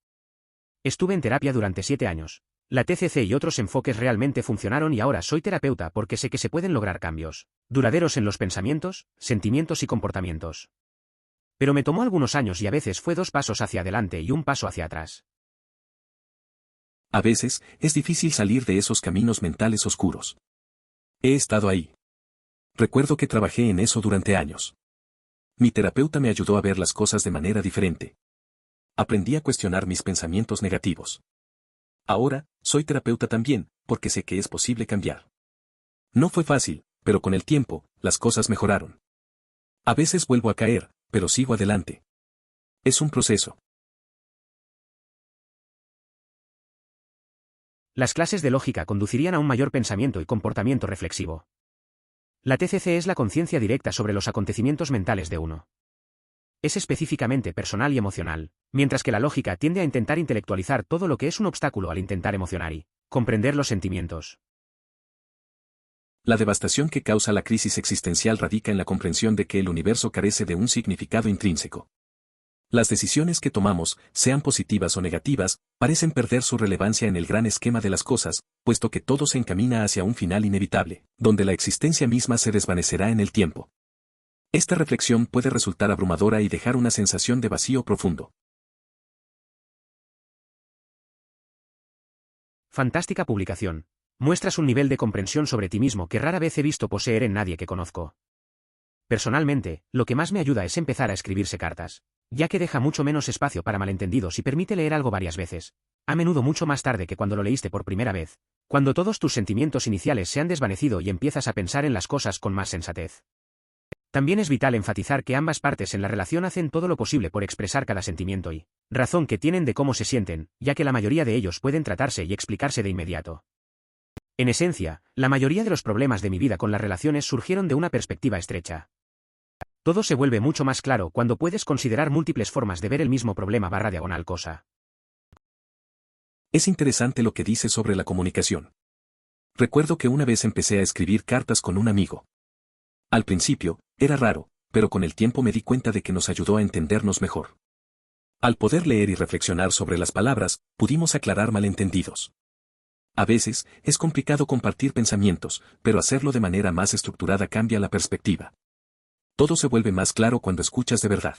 Estuve en terapia durante 7 años. La TCC y otros enfoques realmente funcionaron y ahora soy terapeuta porque sé que se pueden lograr cambios duraderos en los pensamientos, sentimientos y comportamientos. Pero me tomó algunos años y a veces fue 2 pasos hacia adelante y un paso hacia atrás. A veces, es difícil salir de esos caminos mentales oscuros. He estado ahí. Recuerdo que trabajé en eso durante años. Mi terapeuta me ayudó a ver las cosas de manera diferente. Aprendí a cuestionar mis pensamientos negativos. Ahora, soy terapeuta también, porque sé que es posible cambiar. No fue fácil, pero con el tiempo, las cosas mejoraron. A veces vuelvo a caer, pero sigo adelante. Es un proceso. Las clases de lógica conducirían a un mayor pensamiento y comportamiento reflexivo. La TCC es la conciencia directa sobre los acontecimientos mentales de uno. Es específicamente personal y emocional, mientras que la lógica tiende a intentar intelectualizar todo lo que es un obstáculo al intentar emocionar y comprender los sentimientos. La devastación que causa la crisis existencial radica en la comprensión de que el universo carece de un significado intrínseco. Las decisiones que tomamos, sean positivas o negativas, parecen perder su relevancia en el gran esquema de las cosas, puesto que todo se encamina hacia un final inevitable, donde la existencia misma se desvanecerá en el tiempo. Esta reflexión puede resultar abrumadora y dejar una sensación de vacío profundo. Fantástica publicación. Muestras un nivel de comprensión sobre ti mismo que rara vez he visto poseer en nadie que conozco. Personalmente, lo que más me ayuda es empezar a escribirse cartas, ya que deja mucho menos espacio para malentendidos y permite leer algo varias veces, a menudo mucho más tarde que cuando lo leíste por primera vez, cuando todos tus sentimientos iniciales se han desvanecido y empiezas a pensar en las cosas con más sensatez. También es vital enfatizar que ambas partes en la relación hacen todo lo posible por expresar cada sentimiento y razón que tienen de cómo se sienten, ya que la mayoría de ellos pueden tratarse y explicarse de inmediato. En esencia, la mayoría de los problemas de mi vida con las relaciones surgieron de una perspectiva estrecha. Todo se vuelve mucho más claro cuando puedes considerar múltiples formas de ver el mismo problema / cosa. Es interesante lo que dice sobre la comunicación. Recuerdo que una vez empecé a escribir cartas con un amigo. Al principio, era raro, pero con el tiempo me di cuenta de que nos ayudó a entendernos mejor. Al poder leer y reflexionar sobre las palabras, pudimos aclarar malentendidos. A veces, es complicado compartir pensamientos, pero hacerlo de manera más estructurada cambia la perspectiva. Todo se vuelve más claro cuando escuchas de verdad.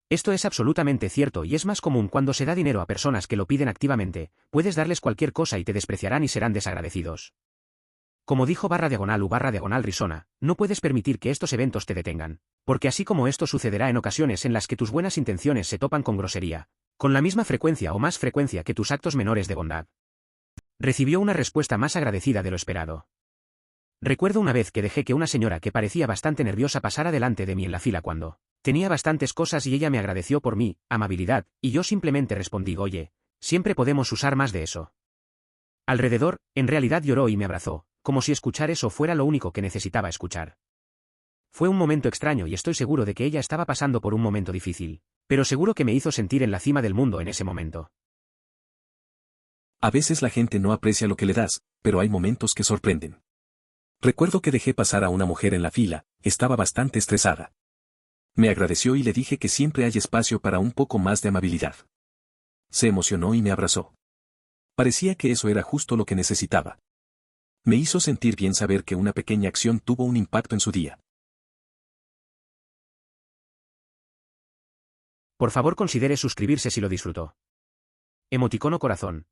Esto es absolutamente cierto y es más común cuando se da dinero a personas que lo piden activamente, puedes darles cualquier cosa y te despreciarán y serán desagradecidos. Como dijo /U/Risona, no puedes permitir que estos eventos te detengan, porque así como esto sucederá en ocasiones en las que tus buenas intenciones se topan con grosería, con la misma frecuencia o más frecuencia que tus actos menores de bondad. Recibió una respuesta más agradecida de lo esperado. Recuerdo una vez que dejé que una señora que parecía bastante nerviosa pasara delante de mí en la fila cuando tenía bastantes cosas y ella me agradeció por mi amabilidad, y yo simplemente respondí: oye, siempre podemos usar más de eso. Alrededor, en realidad lloró y me abrazó, como si escuchar eso fuera lo único que necesitaba escuchar. Fue un momento extraño y estoy seguro de que ella estaba pasando por un momento difícil, pero seguro que me hizo sentir en la cima del mundo en ese momento. A veces la gente no aprecia lo que le das, pero hay momentos que sorprenden. Recuerdo que dejé pasar a una mujer en la fila, estaba bastante estresada. Me agradeció y le dije que siempre hay espacio para un poco más de amabilidad. Se emocionó y me abrazó. Parecía que eso era justo lo que necesitaba. Me hizo sentir bien saber que una pequeña acción tuvo un impacto en su día. Por favor, considere suscribirse si lo disfrutó. Emoticono corazón.